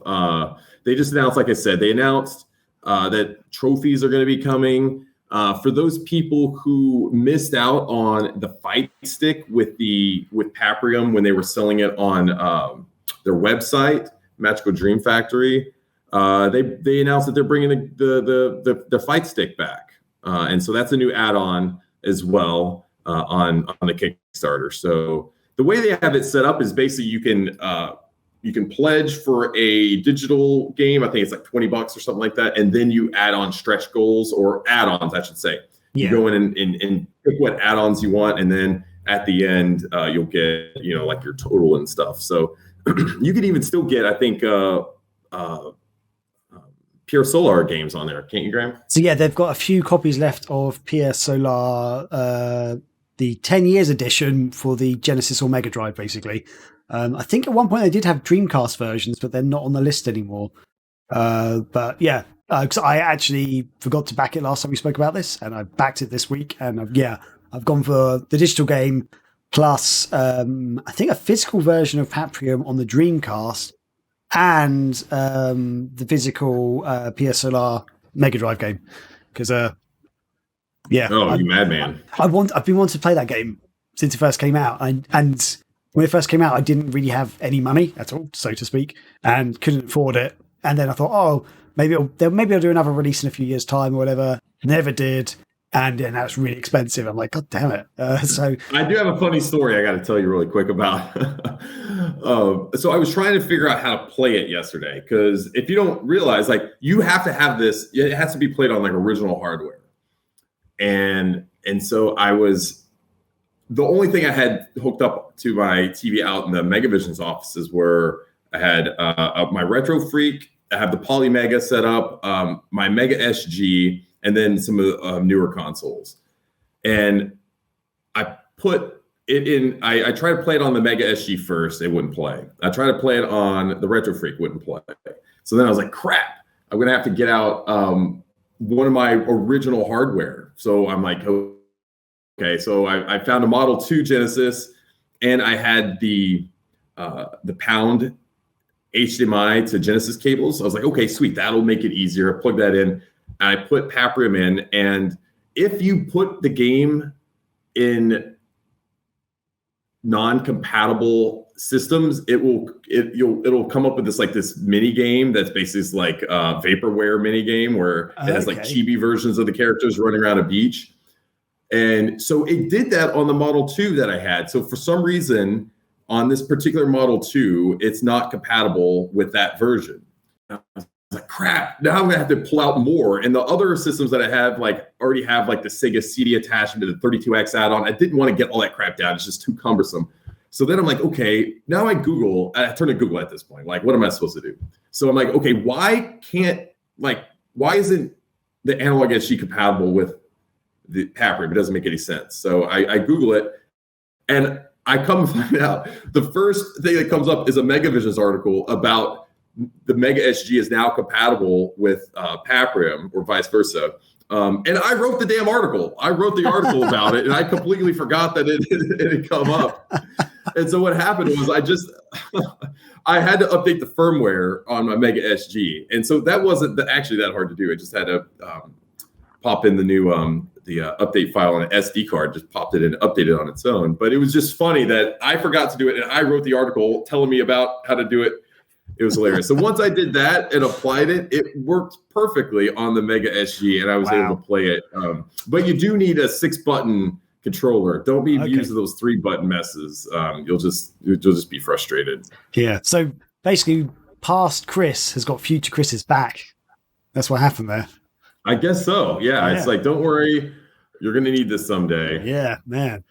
They just announced, like I said, that trophies are going to be coming. For those people who missed out on the fight stick with Paprium when they were selling it on their website, Magical Dream Factory, they announced that they're bringing the fight stick back, and so that's a new add-on as well on the Kickstarter. So the way they have it set up is basically you can pledge for a digital game. I think it's like $20 or something like that, and then you add on stretch goals or add-ons, I should say. Yeah. You go in and pick what add-ons you want, and then at the end you'll get like your total and stuff. So you can even still get, I think, Pure Solar games on there, can't you, Graham?
So yeah, they've got a few copies left of Pure Solar, the 10 years edition for the Genesis or Mega Drive, basically. I think at one point they did have Dreamcast versions, but they're not on the list anymore. But yeah, because I actually forgot to back it last time we spoke about this, and I backed it this week. And I've gone for the digital game plus I think a physical version of Paprium on the Dreamcast and the physical PSLR Mega Drive game. Because yeah,
you madman!
I've been wanting to play that game since it first came out, and when it first came out, I didn't really have any money at all, so to speak, and couldn't afford it. And then I thought, oh, maybe I'll do another release in a few years' time or whatever. Never did. And then now it's really expensive. I'm like, God damn it. So
I do have a funny story I got to tell you really quick about. So I was trying to figure out how to play it yesterday, because if you don't realize, like, you have to have this, it has to be played on like original hardware. And so the only thing I had hooked up to my TV out in the Megavision's offices were I had my Retro Freak, I have the Poly Mega set up, my Mega SG, and then some of the newer consoles. And I put it in, I tried to play it on the Mega SG first, it wouldn't play. I tried to play it on the Retro Freak, wouldn't play. So then I was like, crap, I'm gonna have to get out one of my original hardware. So I'm like, okay, so I found a Model 2 Genesis, and I had the Pound HDMI to Genesis cables. I was like, okay, sweet, that'll make it easier. I plugged that in, and I put Paprium in, and if you put the game in non-compatible systems, it'll come up with this mini game that's basically like a vaporware mini game where it has like chibi versions of the characters running around a beach. And so it did that on the Model 2 that I had. So for some reason, on this particular Model 2, it's not compatible with that version. I was like, crap, now I'm gonna have to pull out more. And the other systems that I have already have the Sega CD attachment to the 32X add-on. I didn't want to get all that crap down. It's just too cumbersome. So then I'm like, okay, now I turn to Google at this point. Like, what am I supposed to do? So I'm like, okay, why isn't the Analog SG compatible with the Paprium? It doesn't make any sense. So I Google it, and I come to find out the first thing that comes up is a Megavisions article about the Mega SG is now compatible with Paprium, or vice versa. And I wrote the damn article. I wrote the article about it, and I completely forgot that it had come up. And so what happened was I had to update the firmware on my Mega SG. And so that wasn't actually that hard to do. I just had to pop in the new update file on an SD card, just popped it in, updated on its own. But it was just funny that I forgot to do it, and I wrote the article telling me about how to do it. It was hilarious. So once I did that and applied it, it worked perfectly on the Mega SG, and I was able to play it. But you do need a 6-button controller. Don't be used to those 3-button messes. You'll just be frustrated.
Yeah. So basically, past Chris has got future Chris's back. That's what happened there. I
guess so. Yeah. It's like, don't worry, you're going to need this someday.
Yeah, man.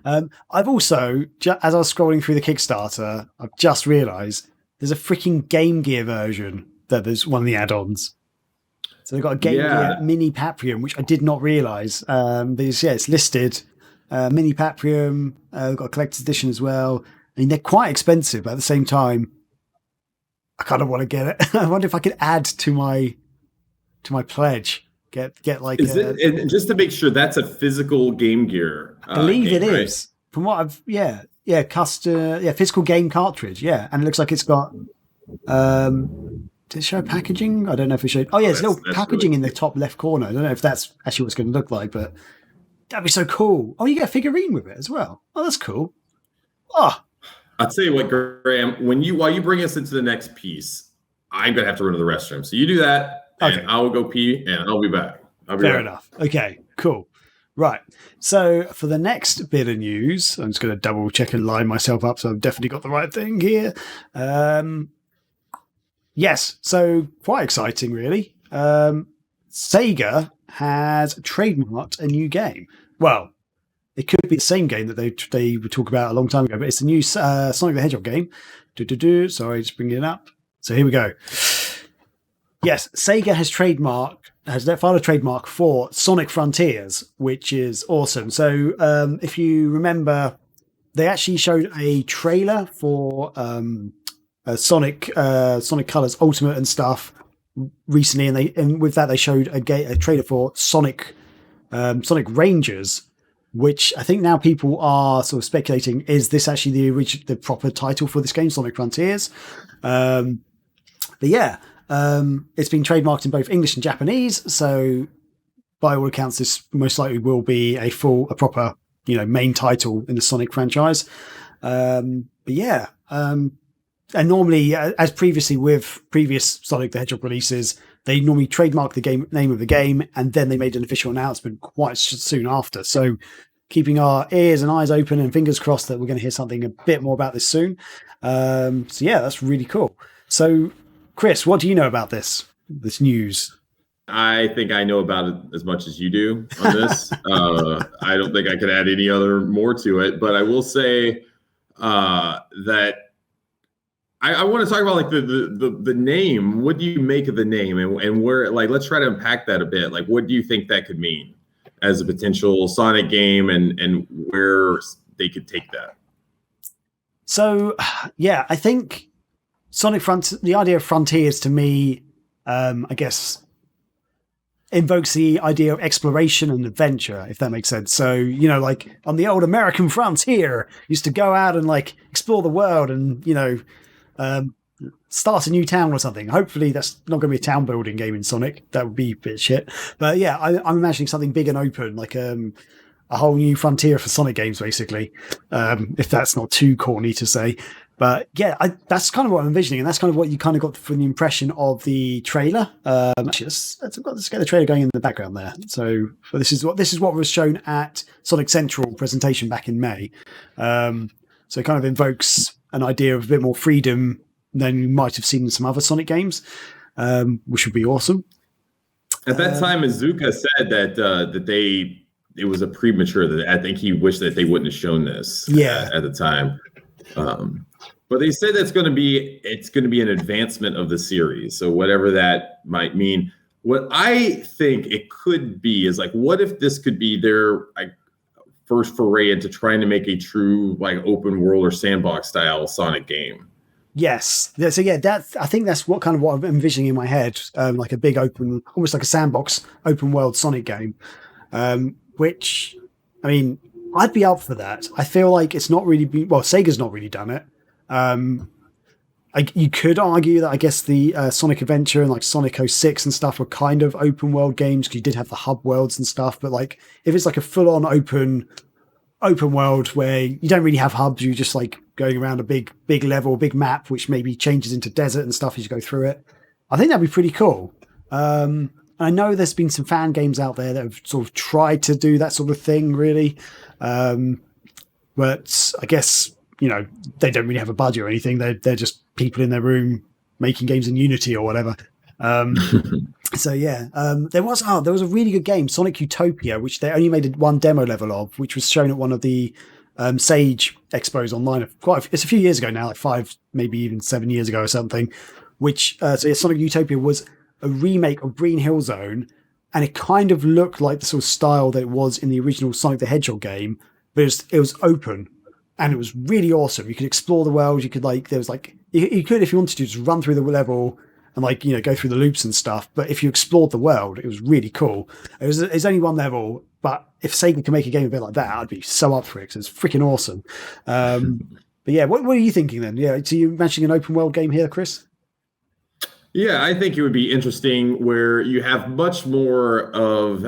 I've also, as I was scrolling through the Kickstarter, I've just realized there's a freaking Game Gear version that is one of the add-ons. So they've got a Game Gear Mini Paprium, which I did not realize. But it's listed. Mini Paprium, they've got a collector's edition as well. I mean, they're quite expensive, but at the same time, I kind of want to get it. I wonder if I could add to my pledge. Get like.
Is it, and just to make sure, that's a physical Game Gear.
I believe it is. From what I've physical game cartridge. Yeah, and it looks like it's got. Did it show packaging? I don't know if it showed. Oh yeah, it's a little packaging in the top left corner. I don't know if that's actually what it's going to look like, but that'd be so cool. Oh, you get a figurine with it as well. Oh, that's cool. Oh,
I'll tell you what, Graham. While you bring us into the next piece, I'm gonna have to run to the restroom. So you do that, and I will go pee, and I'll be back.
Fair enough. Okay, cool. Right. So for the next bit of news, I'm just going to double check and line myself up, so I've definitely got the right thing here. Yes, so quite exciting, really. Sega has trademarked a new game. Well, it could be the same game that they were talking about a long time ago, but it's the new Sonic the Hedgehog game. Sorry, just bringing it up. So here we go. Yes, Sega has filed a trademark for Sonic Frontiers, which is awesome. So if you remember they actually showed a trailer for Sonic Colors Ultimate and stuff recently, and with that they showed a trailer for Sonic Rangers, which I think now people are sort of speculating, is this actually the proper title for this game, Sonic Frontiers? But yeah, it's been trademarked in both English and Japanese, so by all accounts, this most likely will be a proper, main title in the Sonic franchise. But yeah, and normally, as previously with previous Sonic the Hedgehog releases, they normally trademark the name of the game, and then they made an official announcement quite soon after. So keeping our ears and eyes open and fingers crossed that we're going to hear something a bit more about this soon. So yeah, that's really cool. So Chris, what do you know about this news?
I think I know about it as much as you do on this. I don't think I could add any other more to it, but I will say that I want to talk about like the name. What do you make of the name, and where? Like, let's try to unpack that a bit. Like, what do you think that could mean as a potential Sonic game, and where they could take that?
So, yeah, I think the idea of Frontiers to me, I guess, invokes the idea of exploration and adventure, if that makes sense. So, like on the old American frontier, used to go out and like explore the world and, start a new town or something. Hopefully that's not going to be a town building game in Sonic. That would be a bit shit. But yeah, I'm imagining something big and open, like a whole new frontier for Sonic games, basically. If that's not too corny to say. But yeah, that's kind of what I'm envisioning, and that's kind of what you kind of got from the impression of the trailer. Actually, let's get the trailer going in the background there. So this is what was shown at Sonic Central presentation back in May. So it kind of invokes an idea of a bit more freedom than you might have seen in some other Sonic games, which would be awesome.
At that time, Izuka said that it was a premature. That I think he wished that they wouldn't have shown this. At the time. But they said it's going to be an advancement of the series. So whatever that might mean. What I think it could be is like, what if this could be their first foray into trying to make a true like open world or sandbox style Sonic game?
Yes. So yeah, I think that's what I'm envisioning in my head, like a big open, almost like a sandbox open world Sonic game. Which, I mean, I'd be up for that. I feel like it's not really Sega's not really done it. You could argue that I guess the Sonic Adventure and like Sonic 06 and stuff were kind of open world games because you did have the hub worlds and stuff. But like if it's like a full on open world where you don't really have hubs, you're just like going around a big level, big map, which maybe changes into desert and stuff as you go through it. I think that'd be pretty cool. I know there's been some fan games out there that have sort of tried to do that sort of thing, really. But I guess, they don't really have a budget or anything. They're just people in their room making games in Unity or whatever. So yeah, there was a really good game, Sonic Utopia, which they only made one demo level of, which was shown at one of the Sage expos online. It's a few years ago now, like 5, maybe even 7 years ago or something. Sonic Utopia was a remake of Green Hill Zone, and it kind of looked like the sort of style that it was in the original Sonic the Hedgehog game, but it was open, and it was really awesome. You could explore the world. You could you could, if you wanted to, just run through the level and go through the loops and stuff. But if you explored the world, it was really cool. It's only one level, but if Sega can make a game a bit like that, I'd be so up for it because it's freaking awesome. But yeah, what are you thinking then? Yeah, so you mentioning an open world game here, Chris?
Yeah, I think it would be interesting where you have much more of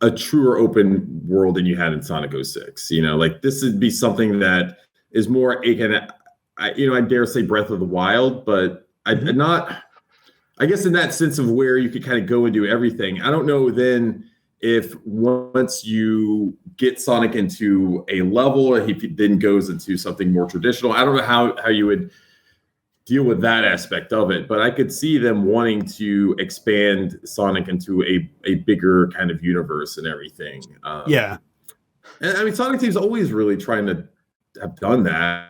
a truer open world than you had in Sonic 06. Like this would be something that is more I dare say Breath of the Wild, but I guess in that sense of where you could kind of go and do everything. I don't know then if once you get Sonic into a level, or he then goes into something more traditional. I don't know how you would deal with that aspect of it, but I could see them wanting to expand Sonic into a bigger kind of universe and everything.
Yeah.
And I mean, Sonic Team's always really trying to have done that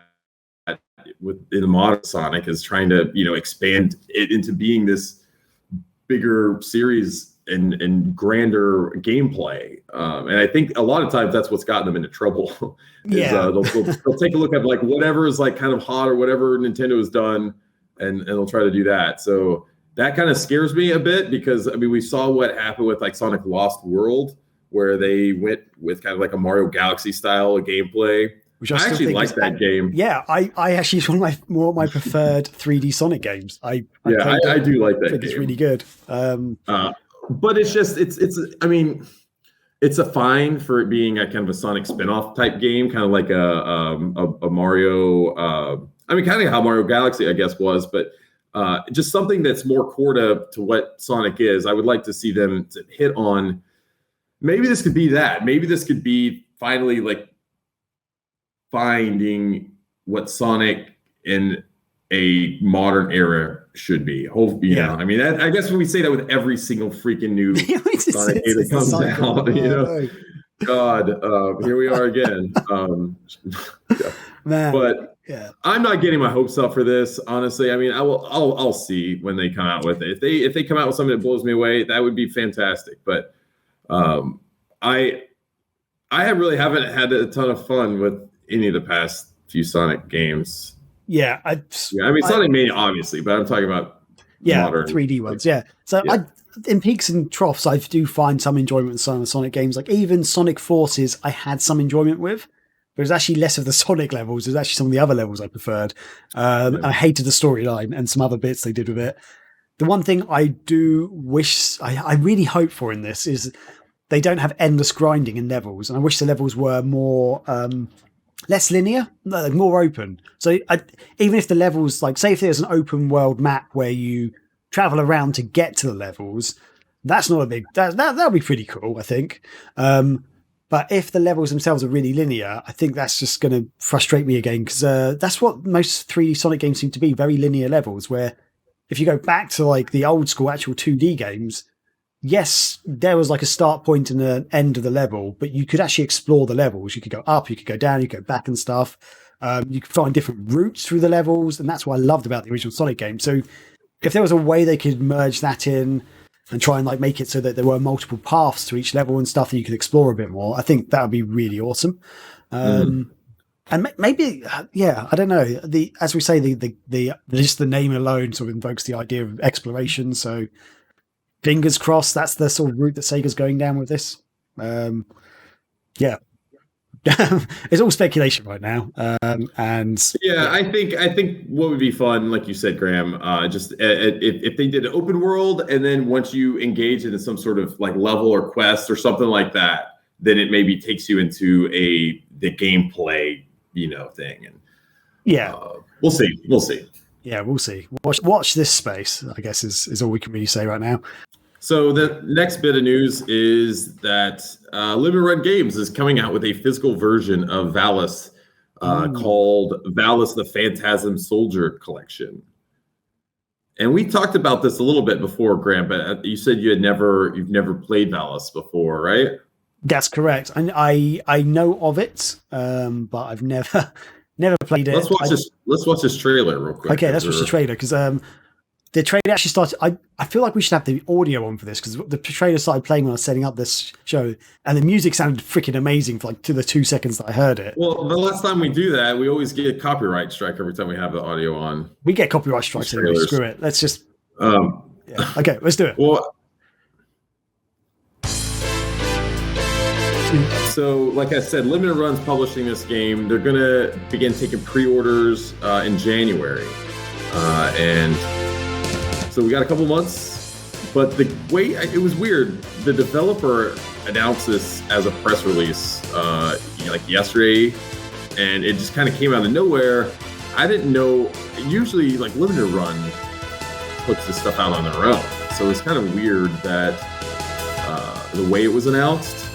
in the modern Sonic, is trying to, expand it into being this bigger series and grander gameplay. And I think a lot of times that's what's gotten them into trouble. They'll take a look at like whatever is like kind of hot or whatever Nintendo has done, and they'll try to do that. So that kind of scares me a bit, because I mean, we saw what happened with like Sonic Lost World, where they went with kind of like a Mario Galaxy style of gameplay. Which I actually like that game.
Yeah, I actually, it's one of my preferred 3D Sonic games. I do like that game. It's really good.
But it's just I mean, it's a fine for it being a kind of a Sonic spin-off type game, kind of like a Mario. I mean, kind of how Mario Galaxy, I guess, was, but just something that's more core to what Sonic is. I would like to see them to hit on. Maybe this could be that. Maybe this could be finally like finding what Sonic in a modern era should be. Hope you know. I mean, I guess when we say that with every single freaking new Sonic game that comes out, you know. God, here we are again.
Man,
but I'm not getting my hopes up for this. Honestly, I mean, I'll see when they come out with it. If they come out with something that blows me away, that would be fantastic. But I really haven't had a ton of fun with any of the past few Sonic games.
Yeah,
I mean, Sonic Mania, obviously, but I'm talking about modern
3D ones. Yeah, so in peaks and troughs, I do find some enjoyment with some of the Sonic games. Like even Sonic Forces, I had some enjoyment with. But it was actually less of the Sonic levels. It was actually some of the other levels I preferred. I hated the storyline and some other bits they did with it. The one thing I do wish, I really hope for in this is they don't have endless grinding in levels. And I wish the levels were more, less linear, more open. So even if the levels, like say if there's an open world map where you travel around to get to the levels, that's not a big, that'll be pretty cool, I think. But if the levels themselves are really linear, I think that's just going to frustrate me again, because that's what most 3D Sonic games seem to be, very linear levels, where if you go back to like the old school actual 2D games, yes, there was like a start point and an end of the level, but you could actually explore the levels. You could go up, you could go down, you could go back and stuff. You could find different routes through the levels, and that's what I loved about the original Sonic game. So if there was a way they could merge that in and try and like make it so that there were multiple paths to each level and stuff that you could explore a bit more, I think that would be really awesome. And maybe, I don't know. As we say, the just the name alone sort of invokes the idea of exploration. So fingers crossed that's the sort of route that Sega's going down with this. It's all speculation right now. I think what would be fun, like you said, Graham, just if they did an open world, and then once you engage in some sort of like level or quest or something like that, then it maybe takes you into the gameplay, thing. And we'll see. Yeah, we'll see. Watch this space, I guess is all we can really say right now.
So the next bit of news is that Limited Run Games is coming out with a physical version of Valis called Valis the Phantasm Soldier Collection. And we talked about this a little bit before, Graham, but you said you've never played Valis before, right?
That's correct. And I know of it, but I've never played it.
Let's watch this trailer real quick.
Okay, let's watch the trailer, because the trailer actually started. I feel like we should have the audio on for this, because the trailer started playing when I was setting up this show, and the music sounded freaking amazing for like the 2 seconds that I heard it.
Well, the last time we do that, we always get a copyright strike every time we have the audio on.
We get copyright strikes anyway. Screw it. Let's just. Okay, let's do it.
Well. So, like I said, Limited Run's publishing this game. They're going to begin taking pre-orders in January. And so we got a couple months. But the way it was weird, the developer announced this as a press release like yesterday. And it just kind of came out of nowhere. I didn't know. Usually, like, Limited Run puts this stuff out on their own. So it's kind of weird that the way it was announced.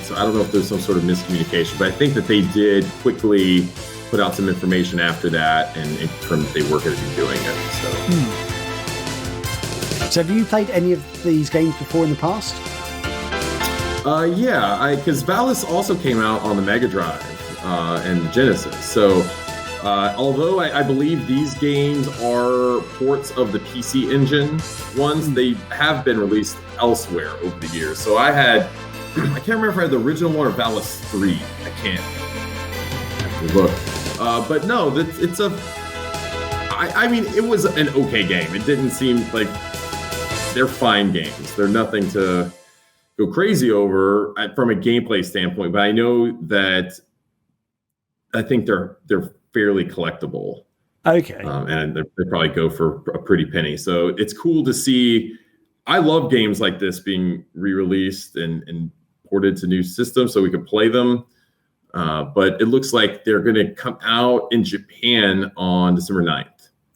So I don't know if there's some sort of miscommunication, but I think that they did quickly put out some information after that and confirm that they were going to be doing it.
So have you played any of these games before in the past?
Because Valis also came out on the Mega Drive and Genesis. So Although I believe these games are ports of the PC Engine ones, they have been released elsewhere over the years. So I can't remember if I had the original one or Valis 3. I can't. I have to look. But no, I mean, it was an okay game. It didn't seem like they're fine games. They're nothing to go crazy over from a gameplay standpoint. But I know that I think they're fairly collectible.
Okay.
And they probably go for a pretty penny. So it's cool to see. I love games like this being re-released and ported to new systems so we can play them. But it looks like they're going to come out in Japan on December 9th.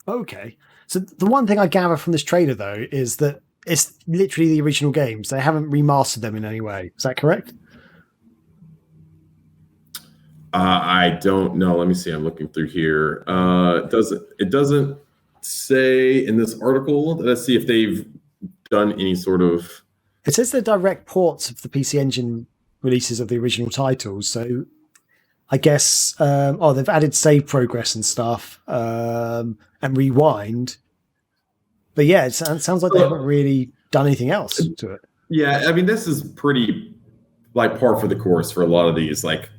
Okay. So the one thing I gather from this trailer, though, is that it's literally the original games. They haven't remastered them in any way. Is that correct?
I don't know. Let me see. I'm looking through here. It doesn't say in this article. Let's see if they've done any sort of...
It says they're direct ports of the PC Engine releases of the original titles. So I guess, they've added save progress and stuff, and rewind. But yeah, it sounds like they haven't really done anything else to it.
Yeah, I mean, this is pretty like par for the course for a lot of these like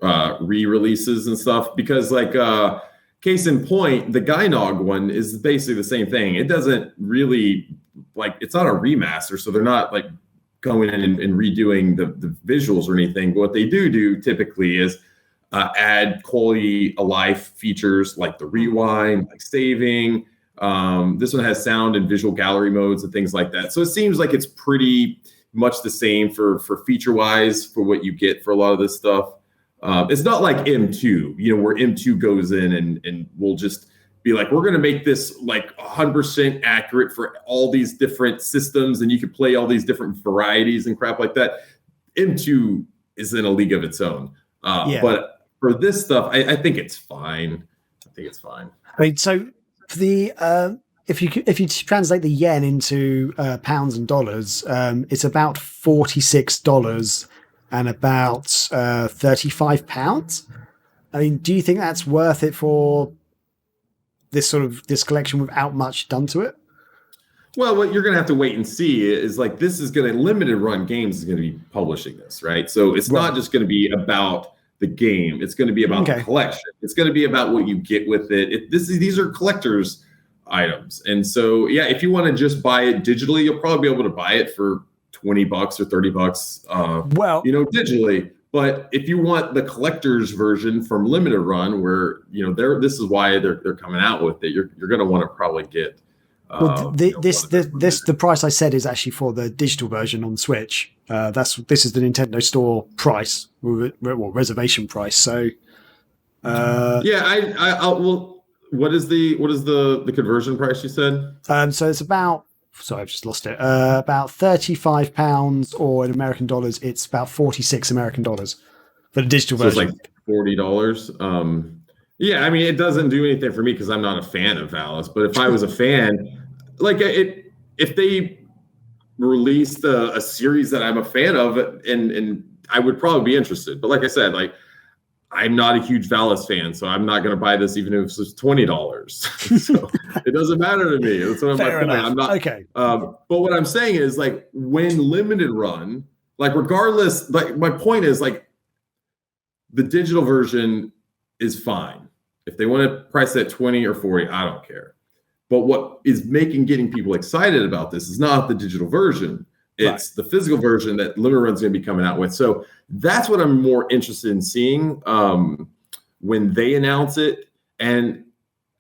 re-releases and stuff, because like case in point, the Gynog one is basically the same thing. It doesn't really like, it's not a remaster, so they're not like going in and redoing the visuals or anything. But what they do typically is add quality of life features like the rewind, like saving. This one has sound and visual gallery modes and things like that. So it seems like it's pretty much the same for feature wise for what you get for a lot of this stuff. It's not like M2, where M2 goes in and we'll just be like, we're going to make this like 100% accurate for all these different systems, and you can play all these different varieties and crap like that. M2 is in a league of its own. But for this stuff, I think it's fine. I mean,
so for the if you translate the yen into pounds and dollars, it's about $46 and about £35. I mean, do you think that's worth it for this collection without much done to it?
Well, what you're going to have to wait and see is like, this is going to Limited Run Games is going to be publishing this, right? So it's not just going to be about the game. It's going to be about the collection. It's going to be about what you get with it. These are collectors items. And so, yeah, if you want to just buy it digitally, you'll probably be able to buy it for $20 or $30, digitally. But if you want the collector's version from Limited Run, where this is why they're coming out with it, you're going to want to probably get. The price I said is actually for the digital version on Switch. This is the Nintendo Store price, reservation price. So, what is the conversion price you said?
So it's about. Sorry, I've just lost it. About £35, or in American dollars, it's about $46 American dollars for the digital version.
It's like $40. Yeah, I mean, it doesn't do anything for me because I'm not a fan of Valis. But if I was a fan, like if they released a series that I'm a fan of, and I would probably be interested. But like I said, like, I'm not a huge Valis fan, so I'm not going to buy this even if it's $20. So it doesn't matter to me. That's what I'm not. Okay. But what I'm saying is, like, when Limited Run, like, regardless, like, my point is, like, the digital version is fine. If they want to price it at 20 or 40, I don't care. But what is getting people excited about this is not the digital version. It's the physical version that Limited Run's going to be coming out with. So that's what I'm more interested in seeing when they announce it. And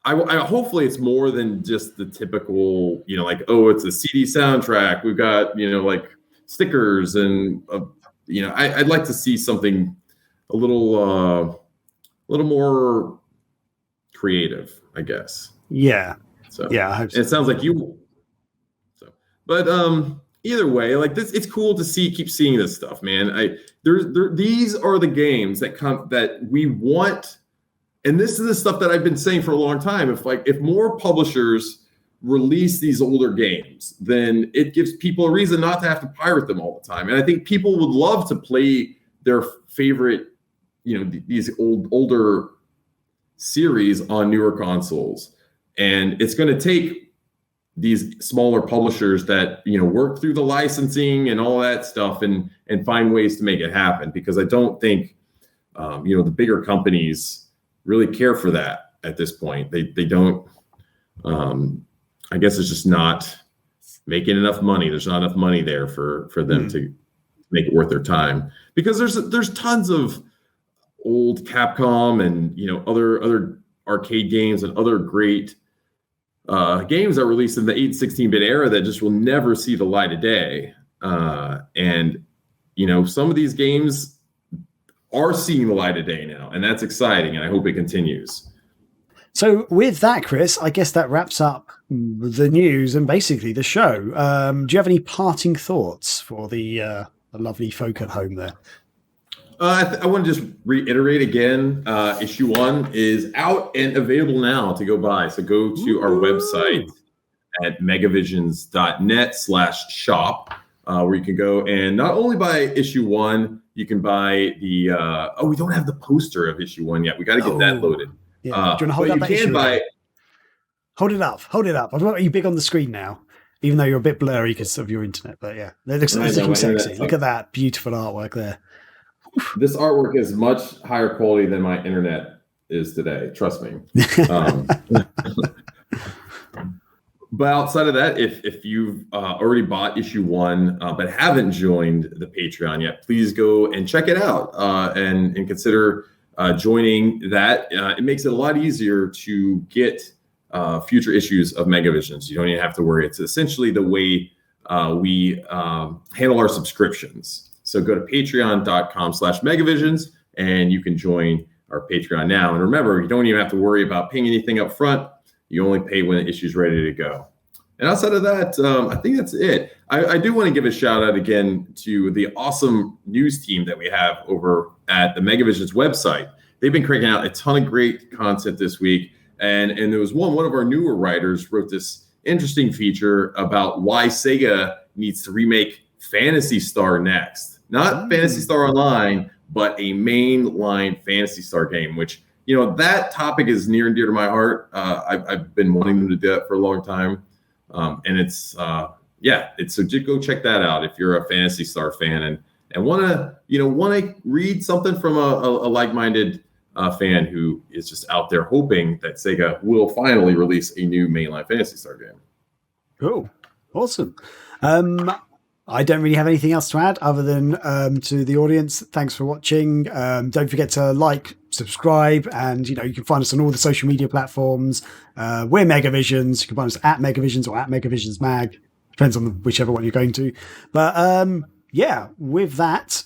I hopefully it's more than just the typical, like, oh, it's a CD soundtrack. We've got, like stickers and, I'd like to see something a little more creative, I guess.
Yeah.
So
yeah, I hope so.
It sounds like you will. So, but either way, like this, it's cool to keep seeing this stuff, man. These are the games that we want, and this is the stuff that I've been saying for a long time. If more publishers release these older games, then it gives people a reason not to have to pirate them all the time. And I think people would love to play their favorite, these older series on newer consoles. And it's going to take these smaller publishers that, work through the licensing and all that stuff and find ways to make it happen, because I don't think, the bigger companies really care for that at this point. They don't, I guess it's just not making enough money. There's not enough money there for them to make it worth their time, because there's tons of old Capcom and, other arcade games and other great games that were released in the 8 and 16-bit era that just will never see the light of day. And some of these games are seeing the light of day now, and that's exciting, and I hope it continues.
So with that, Chris, I guess that wraps up the news and basically the show. Do you have any parting thoughts for the lovely folk at home there?
I want to just reiterate again, issue 1 is out and available now to go buy. So go to our website at megavisions.net/shop, where you can go and not only buy issue 1, you can buy the, we don't have the poster of issue 1 yet. We got to get that loaded.
Yeah. Do you want to hold up that issue? Hold it up. Are you big on the screen now? Even though you're a bit blurry because of your internet. But yeah, it's looking sexy. Look at that beautiful artwork there.
This artwork is much higher quality than my internet is today. Trust me. But outside of that, if you've already bought issue 1 but haven't joined the Patreon yet, please go and check it out and consider joining that. It makes it a lot easier to get future issues of Megavisions. You don't even have to worry. It's essentially the way we handle our subscriptions. So go to patreon.com/megavisions and you can join our Patreon now. And remember, you don't even have to worry about paying anything up front. You only pay when the issue's ready to go. And outside of that, I think that's it. I do want to give a shout out again to the awesome news team that we have over at the Megavisions website. They've been cranking out a ton of great content this week. And there was one of our newer writers wrote this interesting feature about why SEGA needs to remake Phantasy Star next. Not Phantasy Star Online, but a mainline Phantasy Star game, which, that topic is near and dear to my heart. I've been wanting them to do that for a long time. And it's so just go check that out if you're a Phantasy Star fan and want to read something from a like-minded fan who is just out there hoping that SEGA will finally release a new mainline Phantasy Star game.
Cool. Awesome. I don't really have anything else to add other than to the audience. Thanks for watching. Don't forget to like, subscribe, and you can find us on all the social media platforms. We're Megavisions. You can find us at Megavisions or at Megavisions Mag. Depends on whichever one you're going to. But with that,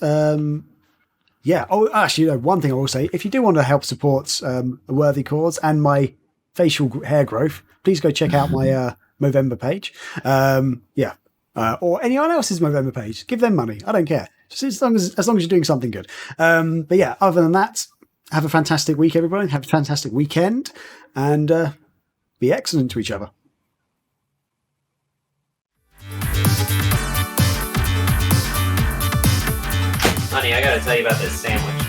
Oh, actually, one thing I will say: if you do want to help support a worthy cause and my facial hair growth, please go check out my Movember page. Or anyone else's Movember page. Give them money. I don't care. Just as long as you're doing something good. Other than that, have a fantastic week, everybody. Have a fantastic weekend, and be excellent to each other.
Honey, I gotta tell you about this sandwich.